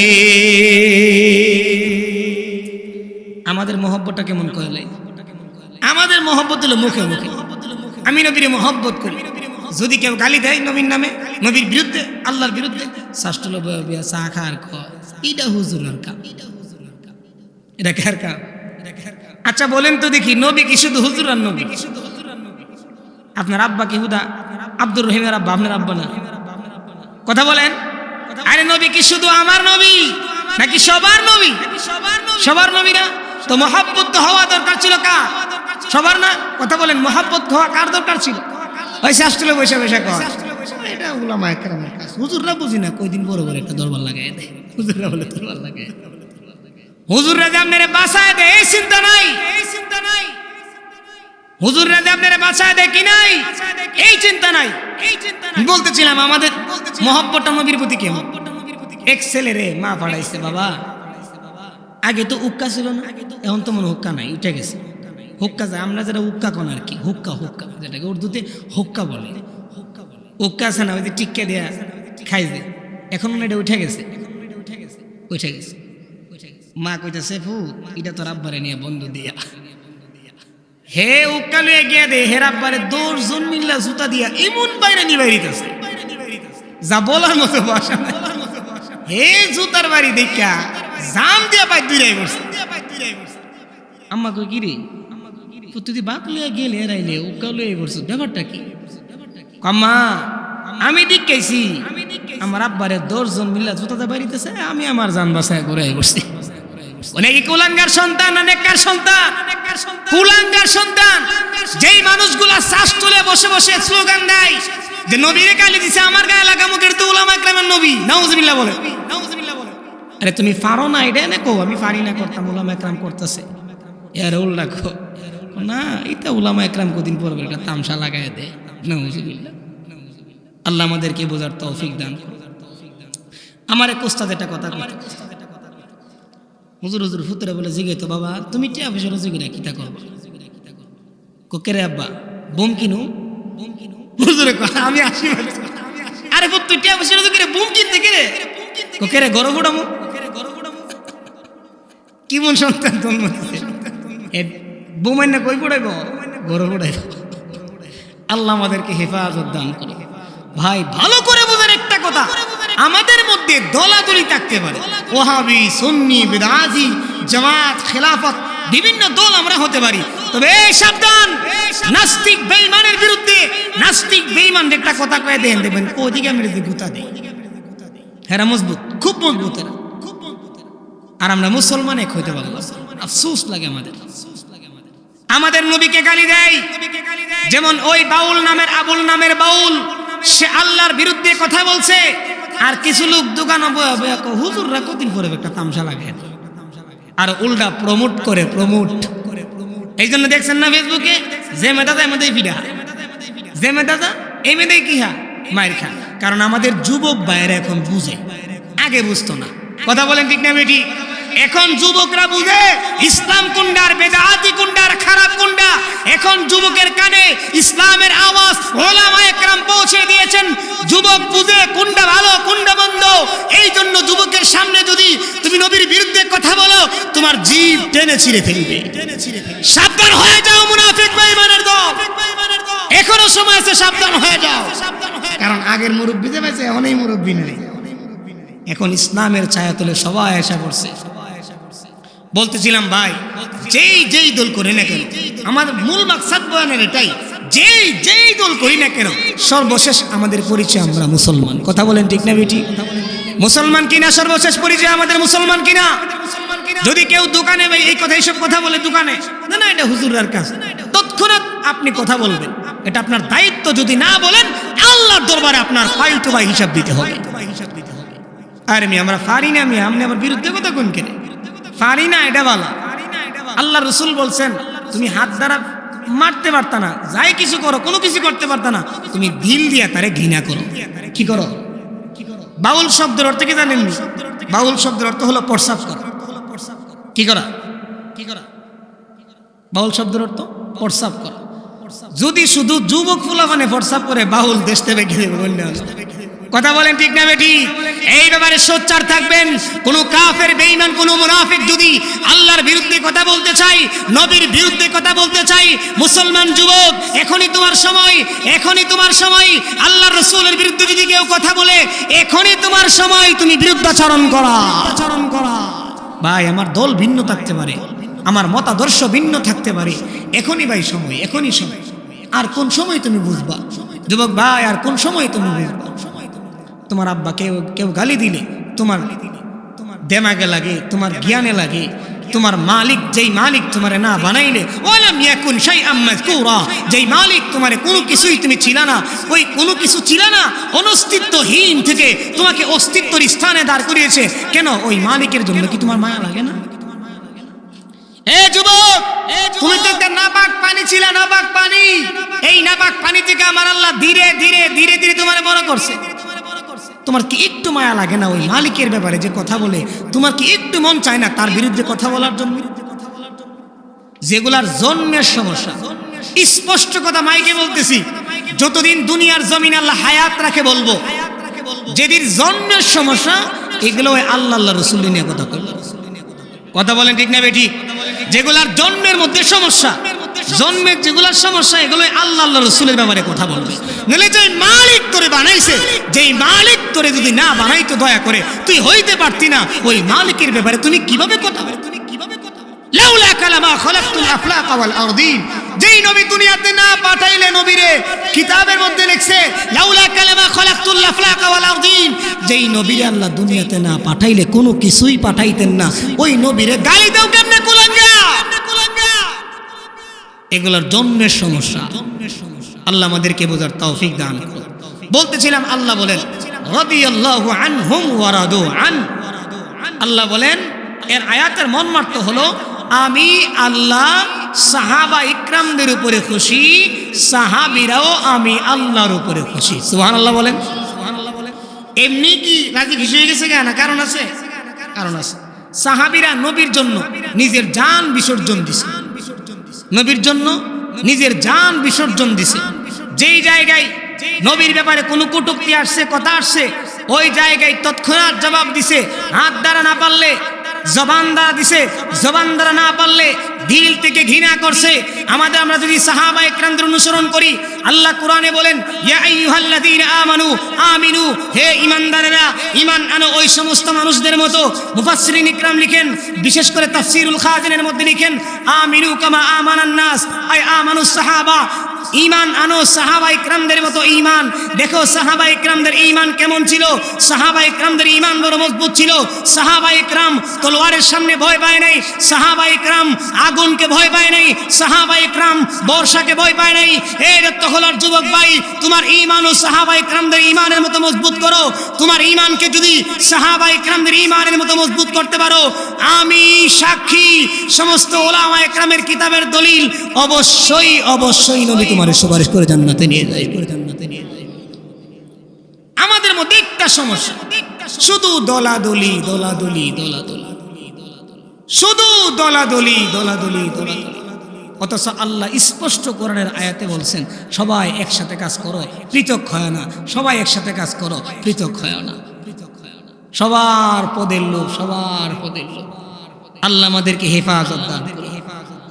আমাদের মহব্বতটা কেমন করলে? আমাদের মহব্বত হলো মুখে মুখে, আমি নবীর মহব্বত করি। যদি কেউ গালি দেয় নবীর নামে, নবীর বিরুদ্ধে, আল্লাহর বিরুদ্ধে, শাস্ত্র চা খার এটা হুজুরের কাম, এটা কার কাম? আচ্ছা বলেন তো দেখি, নবী কি শুধু হুজুর আর নবী? আপনার আব্বা কি হুদা আব্দুর রহিমের আব্বা? আপনার আব্বা না? কথা বলেন। আরে নবী কি শুধু আমার নবী নাকি সবার নবী? সবার নবী না? তো মহব্বত তো হওয়া দরকার ছিল কার? সবার না? কথা বলেন, মহব্বত হওয়া কার দরকার ছিল? ওই শাস্ত্রে বসে বসে কর, এটা উলামা একরামের কাজ। হুজুররা বুঝি না, কয়দিন বড় বড় একটা দরবার লাগায় দেয়। হুজুররা বলে দরবার লাগায়, হুজুররা যে আপনারে বাঁচায় দেয় এই চিন্তা নাই। হুজুররা যে আপনারে বাঁচায় দেয় কি নাই এই চিন্তা নাই। বলতেছিলাম আমাদের মহব্বতটা নবীর প্রতি কেমন। এক ছেলেরে মা পাঠাইছে, বাবা আগে তো উক্কা ছিল না, এখন তো মনে হুক্কা নাই, উঠে গেছে। হুক্কা যায়, আমরা যেটা উক্কা কোন আর কি, হুক্কা যেটাকে উর্দুতে হুক্কা বলে। উক্কা আছে না, ওই যে টিক্কা দেয়া খাই যে, এখন মনে এটা উঠে গেছে। মা কইতেছে ফু এটা তোর আব্বারে নিয়ে বন্ধু দিয়া। হে উকালে গিয়ে দে হেরাব্বারে 10 জন মিল্লা জুতা দিয়া এমন বাইরে নিবাইরিতেছে যা বলার মতো ভাষা নাই। হে জুতার বাড়ি দেখা জাম দিয়া পাই দুইরাই বসে। আম্মা কই কি রে তুই বাপ লিয়া গেলে রাইলে উকালে বসে ব্যাপারটা কি? আম্মা আমি দেখাইছি আমার আব্বারে 10 জন মিল্লা জুতাতে বাড়িতেছে, আমি আমার জান বাসায় ঘুরে বসছি। অনেকে কুলাঙ্গার সন্তান, অনেককার সন্তান, কুলাঙ্গার সন্তান যেই মানুষগুলা শ্বাস তুলে বসে বসে স্লোগান দেয় যে নবীরে গালি দিছে আমার গায়ে লাগামো, কিন্তু উলামা ইকরামের নবী নাউজুবিল্লাহ বলে। আরে তুমি পারো না এটা না কো আমি পারি না করতাম, উলামা ইকরাম করতেছে এর উল্টা কো না, এটা উলামা ইকরাম কদিন পর একটা তামসা লাগায় দেয়। নাউজুবিল্লাহ। আল্লাহ আমাদেরকে বোঝার তৌফিক দান করুন। আমার এক ওস্তাদ একটা কথা কয়, হুজুর হুজুর ফুতরে বলে জিগে তো বাবা তুমি টিয়া পয়সা রোজগার কিতা করবা? কোকেরে আব্বা বুম কিনু, হুজুরে কয় আমি আসি। আরে ফুত তুই টিয়া পয়সা রোজগার বুম কিনতে কে কোকেরে গরু ফুটামু, কি মন সন্তান জন্ম দিছে এ বুম না কই ফুটাইব, গরু ফুটাইব। আল্লাহ আমাদেরকে হেফাজত দান করে। ভাই ভালো করে বুঝেন একটা কথা, আমাদের মধ্যে দলাদলি থাকতে পারে, ওয়াহাবি, সুন্নি, বিদআতি, জামাত, খেলাফত, বিভিন্ন দল আমরা হতে পারি, তবে এই সাবধান নাস্তিক বেঈমানের বিরুদ্ধে। নাস্তিক বেঈমান একটা কথা কয়ে দেন, দেখবেন ওদিকে আমরা যে গুতা দেই হেরা মজবুত, খুব মজবুত এরা, আর আমরা মুসলমান এক হইতে পারবো। আফসোস লাগে আমাদের, আমাদের নবীকে গালি দেয়। যেমন ওই বাউল নামের আবুল নামের বাউল, সে আল্লাহর বিরুদ্ধে কথা বলছে, আর কিছু লোক দোকানে হুজুররা কতদিন পরে একটা তামসা লাগে, আর উল্টা প্রমোট করে। এই জন্য দেখছেন না ফেসবুকে যে মেধাদা এমনি পিডা, যে মেধাদা এই মেধাই কি হা মায়ের খা। কারণ আমাদের যুবক ভাইয়েরা এখন বুঝে, আগে বুঝতো না। কথা বলেন ঠিক না বেটি? এখন যুবকরা বুঝে ইসলাম কোনটার, বেদাতি কোনটার, খারাপ কোনটা। এখন যুবকের কানে ইসলামের আওয়াজ ওলামায়ে কেরাম পৌঁছে দিয়েছেন। যুবক বুঝে কোনটা ভালো কোনটা মন্দ। এই জন্য যুবকের সামনে যদি তুমি নবীর বিরুদ্ধে কথা বলো, তোমার জিভ টেনে ছিঁড়ে ফেলবে। সাবধান হয়ে যাও মুনাফিক বেঈমানের দল, এখনো সময় আছে, সাবধান হয়ে যাও। কারণ আগের মুরব্বী যে বেঁচে এখন এই মুরব্বী নেই। এখন ইসলামের ছায়াতলে সবাই এসে পড়ছে। বলতেছিলাম ভাই, যেই দল করি না কেন, আমাদের মূল মাকসাদ বয়ানের এটাই, যেই দল করি না কেন সর্বশেষ আমাদের পরিচয় আমরা মুসলমান। কথা বলেন ঠিক না বেটি? মুসলমান কিনা সর্বশেষ পরিচয় আমাদের মুসলমান কিনা। যদি কেউ দোকানে এই কথা এইসব কথা বলে দোকানে, না না এটা হুজুরের কাজ, তৎক্ষণাৎ আপনি কথা বলবেন, এটা আপনার দায়িত্ব। যদি না বলেন আল্লাহর দরবারে আপনার ফাইল তো ভাই হিসাব দিতে হবে। আরে আমরা পারি না, আপনি আমার বিরুদ্ধে কথা কোন কেন পারি না, এটা বলা। আল্লাহ রসুল বলছেন তুমি হাত দ্বারা মারতে পারতা না, যাই কিছু করো, কোনো কিছু করতে পারতা না, তুমি দিল দিয়া তারে ঘৃণা করো। কি করো? বাউল শব্দের অর্থ কি জানেননি? বাউল শব্দের অর্থ হলো প্রস্রাব করা। কি করা? বাউল শব্দের অর্থ প্রস্রাব করা। যদি শুধু যুবক ফুলা মানে প্রস্রাব করে, বাউল দেশ থেকে ঘিরে বললে হলো। কথা বলেন ঠিক না বেটি? এই ব্যাপারে সোচ্চার থাকবেন। কোন কাফের বেঈমান, কোন মুনাফিক যদি আল্লাহর বিরুদ্ধে কথা বলতে চাই, নবীর বিরুদ্ধে কথা বলতে চাই, মুসলমান যুবক এখনই তোমার সময়, এখনই তোমার সময়। আল্লাহর রাসূলের বিরুদ্ধে যদি কেউ কথা বলে, এখনই তোমার সময়, তুমি বিরুদ্ধাচরণ করা। ভাই আমার দল ভিন্ন থাকতে পারে, আমার মতাদর্শ ভিন্ন থাকতে পারে, এখনই ভাই সময়, এখনই সময়। আর কোন সময় তুমি বুঝবা যুবক ভাই, আর কোন সময় তুমি বুঝবা? তোমার আব্বা কেউ গালি দিলে তোমার দেমাগে লাগে, তোমার জ্ঞানে লাগে। তোমার মালিক, যেই মালিক তোমারে না বানাইলে, ওয়ালাম ইয়াকুন শাইআম মাযকুরা, যেই মালিক তোমারে কোনো কিছুই তুমি ছিল না, ওই কোনো কিছু ছিল না, অনস্তিত্বহীন থেকে তোমাকে অস্তিত্বের স্থানে দাঁড় করিয়েছে, কেন ওই মালিকের জন্য কি তোমার মায়া লাগে না? এ যুবক, তুমি তো একটা নাপাক পানি ছিল, নাপাক পানি। এই নাপাক পানি থেকে আমার আল্লাহ ধীরে ধীরে ধীরে ধীরে তোমারে বড় করছে। তোমার কি একটু মায়া লাগে না ওই মালিকের ব্যাপারে যে কথা বলে? তোমার কি একটু মন চায় না তার বিরুদ্ধে কথা বলার জন্য? যেগুলার জন্মের সমস্যা, স্পষ্ট কথা মাইকে বলতেছি, যতদিন দুনিয়ার জমিন আল্লাহ হায়াত রাখে বলবো, যেদিন জন্মের সমস্যা, এগুলো আল্লাহ রসুল নিয়ে কথা বলবো। কথা বলেন ঠিক না বেটি? যেগুলার জন্মের মধ্যে সমস্যা, জন্মের যেগুলো সমস্যা এগুলো আল্লাহ রাসূলের ব্যাপারে কথা বলবে। নইলে যে মালিক তোরে বানাইছে, যেই মালিক তোরে যদি না বানাইতো দয়া করে তুই হইতে পারতি না, ওই মালিকের ব্যাপারে তুমি কিভাবে কথা বলবে? লাউলা কালামা খালাকতুল আফলাক ওয়াল আরদিন, যেই নবী দুনিয়াতে না পাঠাইলে নবীরে কিতাবের মধ্যে লিখছে লাউলা কালামা খালাকতুল আফলাক ওয়াল আরদিন, যেই নবীরে আল্লাহ দুনিয়াতে না পাঠাইলে কোনো কিছুই পাঠাইতেন না, ওই নবীরে গালি দাও কেমনে কুলাঙ্গা? এগুলোর জন্মের সমস্যা। আল্লাহ আমাদেরকে বোঝার তৌফিক দান করুন। বলতেছিলাম আল্লাহ বলেন রাদিয়াল্লাহু আনহুম ওয়া রাদু আন, আল্লাহ বলেন এর আয়াতের মর্মার্থ হলো আমি আল্লাহ সাহাবা ইকরামদের উপরে খুশি, সাহাবীরাও আমি আল্লাহর উপরে খুশি। সুবহানাল্লাহ বলেন, সুবহানাল্লাহ বলেন। এমনি কি রাজি খুশি হয়ে গেছে কেন? কারণ আছে, কারণ আছে। সাহাবীরা নবীর জন্য নিজের জান বিসর্জন দিছে, নবীর জন্য নিজের জান বিসর্জন দিছে। যেই জায়গায় নবীর ব্যাপারে কোনো কটূক্তি আসছে, কথা আসছে, ওই জায়গায় তৎক্ষণাৎ জবাব দিছে। হাত দ্বারা না পারলে জবান দ্বারা দিছে, জবান দ্বারা না পারলে দিল থেকে ঘৃণা করছে। আমরা যদি সাহাবা ইকরামদের অনুসরণ করি, আল্লাহ কোরআনে বলেন ইয়া আইয়ুহাল্লাযীনা আমানু আমিনু, হে ঈমানদারেরা ঈমান আনো ওই সমস্ত মানুষদের মতো। মুফাসসিরিন ইকরাম লিখেন, বিশেষ করে তাফসীরুল খাজিনের মধ্যে লিখেন আমিনু কামা আমানান নাস, আই আমানুস সাহাবা, ঈমান আনো সাহাবা ইকরামদের মতো ঈমান। দেখো সাহাবা ইকরামদের ঈমান কেমন ছিল? সাহাবা ইকরামদের ঈমান বড় মজবুত ছিল। সাহাবা ইকরাম তলোয়ারের সামনে ভয় পায় নাই, সাহাবা ইকরাম আগুনকে ভয় পায় নাই, সাহাবা ইকরাম বর্ষাকে ভয় পায় নাই। এই রক্তখোলার যুবক ভাই, তোমার ঈমান ও সাহাবা ইকরামদের ঈমানের মতো মজবুত করো। তোমার ঈমানকে যদি সাহাবা ইকরামদের ঈমানের মতো মজবুত করতে পারো, আমি সাক্ষী, সমস্ত উলামা ইকরামের কিতাবের দলিল, অবশ্যই অবশ্যই নবী তোমার সুপারিশ করে জান্নাতে নিয়ে যায়। আমাদের মধ্যে একটা সমস্যা, শুধু দলাদলি দলাদলি দলাদলি, শুধু দলাদলি দলাদলি দলাদলি। অথচ আল্লাহ স্পষ্ট কোরআনের আয়াতে বলছেন সবাই একসাথে কাজ করো, পৃথক হয় না। সবাই একসাথে কাজ করো, পৃথক হয় না। সবার পদের লোক, সবার পদের লোক। আল্লাহ আমাদেরকে হেফাজত দান করুন।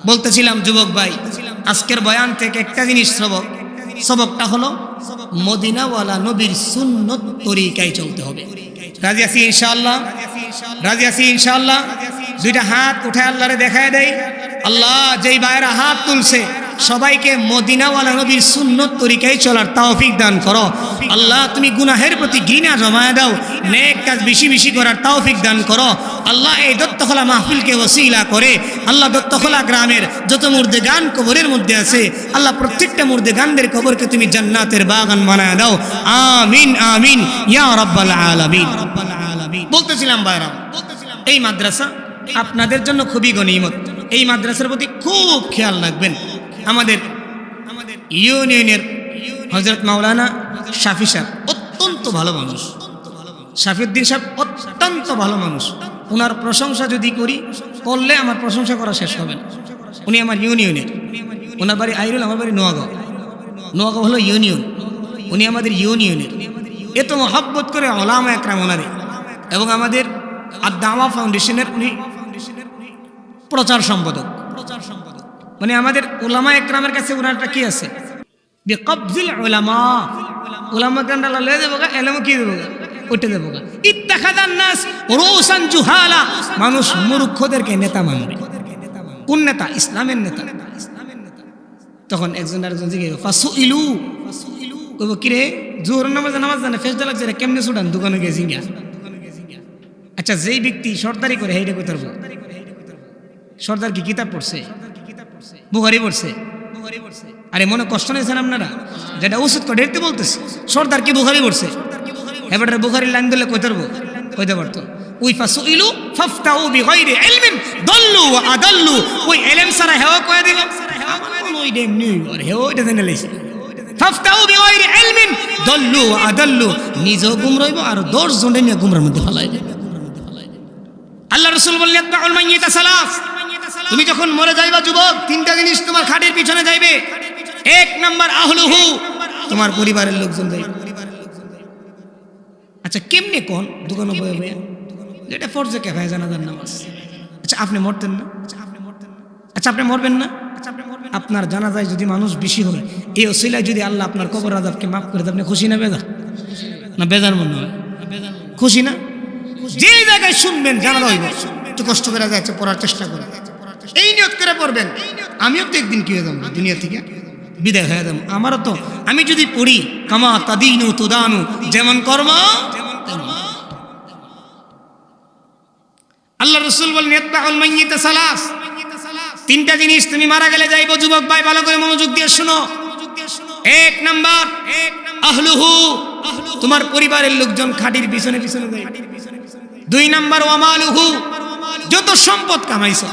বলতেছিলাম যুবক ভাই, আজকের বয়ান থেকে একটা জিনিস সবকটা হলো মদিনাওয়ালা নবীর সুন্নত তরিকায় চলতে হবে। রাজি আছি ইনশাআল্লাহ? রাজি আছি ইনশাআল্লাহ? দুইটা হাত উঠে আল্লাহরে দেখায় দেয়। আল্লাহ যেই ভাইয়েরা হাত তুলছে সবাইকে মদিনাওয়ালা নবীর সুন্নত তরিকায় চলার তৌফিক দান করো। আল্লাহ তুমি গুনাহের প্রতি ঘৃণা জমায় দাও, নেক কাজ বেশি বেশি করার তৌফিক দান করো। আল্লাহ এই দত্তখোলা মাহফিলকে ওসিলা করে আল্লাহ দত্তখোলা গ্রামের যত মুর্দে গান কবরের মধ্যে আছে, আল্লাহ প্রত্যেকটা মুর্দে গানদের কবরকে তুমি জান্নাতের বাগান বানায় দাও। আমিন আমিন ইয়া রাব্বাল আলামিন। বলতেছিলাম ভাইরা, এই মাদ্রাসা আপনাদের জন্য খুবই গনিমত। এই মাদ্রাসার প্রতি খুব খেয়াল রাখবেন। আমাদের ইউনিয়নের হযরত মাওলানা শাফি সাহেব অত্যন্ত ভালো মানুষ, শাফিউদ্দিন সাহেব অত্যন্ত ভালো মানুষ। ওনার প্রশংসা যদি করলে আমার প্রশংসা করা শেষ হবে না। উনি আমার ইউনিয়নের, ওনার বাড়ি আইরুল, আমার বাড়ি নোয়াগাঁও। নোয়াগাঁও হলো ইউনিয়ন, উনি আমাদের ইউনিয়নের। এত মহব্বত করে ওলামা একরাম ওনারে, এবং আমাদের আদ-দাওয়া ফাউন্ডেশনের উনি প্রচার সম্পাদক। মানে আমাদের উলামা একরামের কাছে ওনারটা কি আছে? বিকবজিল উলামা, উলামা একরামটা লয়ে দেবো গা, এলমও কি দেবো গা, ওইটা দেবো গা। ইত্তাখাযান নাস রুসান জুহালা, মানুষ মূর্খদেরকে নেতা মানবে। কোন নেতা? ইসলামের নেতা। তখন একজন আরেকজন জিজ্ঞেস ফাসুইলু, কইব কিরে জোহর নামাজে নামাজ জানে, ফেজদা লাগছে রে, কেমনে ছুটান? দোকানে গেছি গিয়া। আচ্ছা যেই ব্যক্তি সর্দারি করে হেইটা কই তারবো? সর্দার কি কিতাব পড়ছে? বুখারী পড়ছে? আরে মনে কষ্ট নিয়েছেন আপনারা? যেটা উচিত করে দেখতে বলতেছি, সর্দার কি বুখারী পড়ছে? এবার বুখারীর লাইন দিলে কই তারবো? কইতে পারতো। ওই ফাসুইলু ফাফতাউ বিগাইরি ইলমিন দাল্লু ওয়া আদাল্লু, ওই ইলম ছাড়া হেও কই দিব? ওই দেমনি আর হেও এটা জেনে লইছে। ফাফতাউ বিগাইরি ইলমিন দাল্লু ওয়া আদাল্লু, নিজেও গুমরাইব আর 10 জনে নিয়ে গুমরার মধ্যে ফেলাই দেবে। আল্লাহ রাসূল বললেন ইতবাউল মাইয়িতা সালাস, তুমি যখন মরে যাইবা যুবক, তিনটা জিনিস তোমার খাটের পিছনে যাইবে। এক নাম্বার আহলুহু, তোমার পরিবারের লোকজন যাইবে। আচ্ছা কেমনে কোন দোকানে বয়ে বয়ে? যেটা ফরজে কিফায়া জানাজার নামাজ। আচ্ছা আপনি মরতেন না? আচ্ছা আপনি মরবেন না? আপনার জানাজায় যদি মানুষ বেশি হয়, এই ওসিলায় যদি আল্লাহ আপনার কবর আযাবকে মাফ করে দেয়, আপনি খুশি না বেজার? না বেজার মনে হয়? খুশি না? যে জায়গায় শুনবেন জানাজা হইব, একটু কষ্ট করে যাচ্ছে পড়ার চেষ্টা করে, এই নিয়ত করে পড়বেন, আমিও তো একদিন কি হয়ে যাবো, দুনিয়া থেকে বিদায় হয়ে যাবো। আমারও তো, আমি যদি পড়ি কামা তাদিনু তুদানু, যেমন কর্ম। আল্লাহ রাসূল বলেন ইত্তাউল মাইয়িত সালাস, তিনটা জিনিস তুমি মারা গেলে যাইবো। যুবক ভাই ভালো করে মনোযোগ দিয়ে শুনো। এক নাম্বার আহলুহু, তোমার পরিবারের লোকজন খাটির পিছনে পিছনে যাইবে। দুই নাম্বার ওয়ামালুহু, যত সম্পদ কামাইছো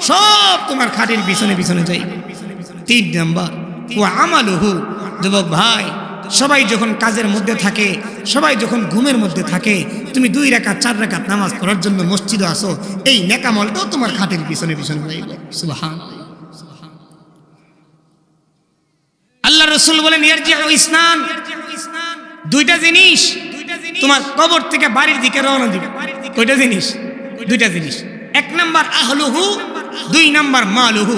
সব তোমার খাটির পিছনে পিছনে যাইবে। তিন নাম্বার ওয়া আমালুহু, যুবক ভাই সবাই যখন কাজের মধ্যে থাকে, সবাই যখন ঘুমের মধ্যে থাকে, তুমি 2 রাকাত 4 রাকাত নামাজ পড়ার জন্য মসজিদে আসো, এই নেকামলটাও তোমার খাটের পিছনে পিছনে যাইবে। সুবহানাল্লাহ। আল্লাহ রাসূল বলেন ইয়ারজিউ ইসনান, দুইটা জিনিস তোমার কবর থেকে বাড়ির দিকে রওনা দিবে। কয়টা জিনিস? দুইটা জিনিস। এক নাম্বার আহলুহু, 2 নাম্বার মালুহু।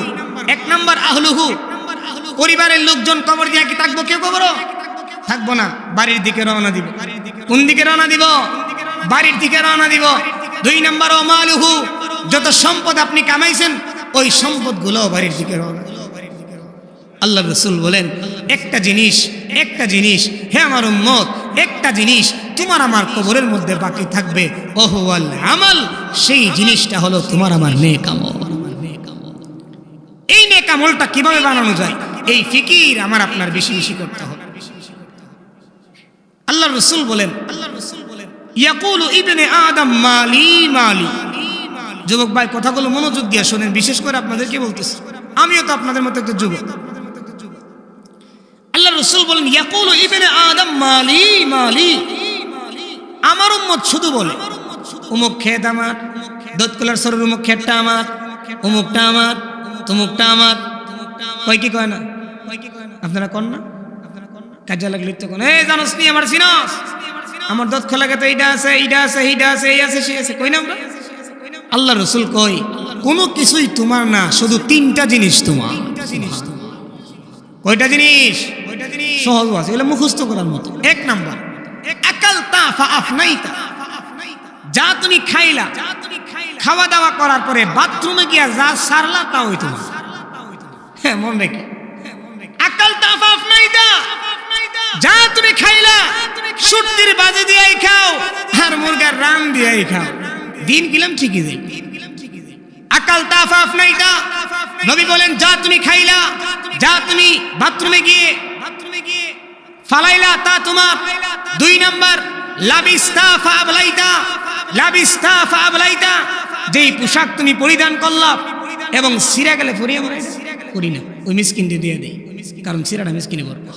এক নাম্বার আহলুহু, পরিবারের লোকজন কবর দিয়ে কি থাকবো? কেউ কবর থাকবো না, বাড়ির দিকে রওনা দিব। কোন দিকে রওনা দিব? বাড়ির দিকে রওনা দিব। 2 নাম্বার ও মালুহু, যত সম্পদ আপনি কামাইছেন ওই সম্পদগুলো বাড়ির দিকে রওনা। আল্লাহ রাসূল বলেন একটা জিনিস হে আমার উম্মত, একটা জিনিস তোমার আমার কবরের মধ্যে বাকি থাকবে, ওহুয়াল আমাল, সেই জিনিসটা হলো তোমার আমার নেক আমল। এই নেক আমলটা কিভাবে বানানো যায়, এই ফিকির আমার আপনার বেশি বেশি করতে হবে। আল্লাহ রাসূল বলেন ইয়াকুলু ইবনে আদম মালি মালি। যুবক ভাই কথাগুলো মনোযোগ দিয়ে শোনেন, বিশেষ করে আপনাদেরকে বলতেছি, আমিও তো আপনাদের মতো একটা যুবক। আল্লাহ রাসূল বলেন ইয়াকুলু ইবনে আদম মালি মালি, আমার উম্মত শুধু বলে অমুক ক্ষেত আমার, দোতকলার সরের অমুক ক্ষেতটা আমার, অমুকটা আমার, তমুকটা আমার। কয় কি কয় না? আপনারা কন না? কাজে লাগলে তো কোন এই জানোস নি আমার সিনাস, আমার দোতকলা লাগে তো এইটা আছে, এইটা আছে, এইটা আছে, এই আছে, সেই আছে, কই না আমরা? আল্লাহ রাসূল কই কোনো কিছুই তোমার না, শুধু 3টা জিনিস তোমার। কয়টা জিনিস? সহজ আছে, এগুলো মুখস্থ করার মতো। এক নাম্বার আকালতা ফাআফনাইতা, যা তুমি খাইলা, খাওয়া দাওয়া করার পরে বাথরুমে গিয়া যা সারলা তা ওই তোমার। হ্যাঁ মন রেখে, আকালতা ফাআফনাইতা, যা তুমি খাইলা সুট্টির বাজে দিয়াই খাও আর মুরগার রান দিয়াই খাও, দিন গিলাম ঠিকই যাই। আকালতা ফাআফনাইতা, নবী বলেন যা তুমি খাইলা, যা তুমি বাথরুমে গিয়ে ফালাইলা তা তোমার। 2 নাম্বার লাবিস্তা ফাআবলাইতা, লাবিস্তা ফাআবলাইতা, যেই পোশাক তুমি পরিধান করলা এবং সিরা গেলে পরিয়া করি না, ওই মিসকিনকে দিয়ে দেই, কারণ সিরাটা মিসকিনে করবো।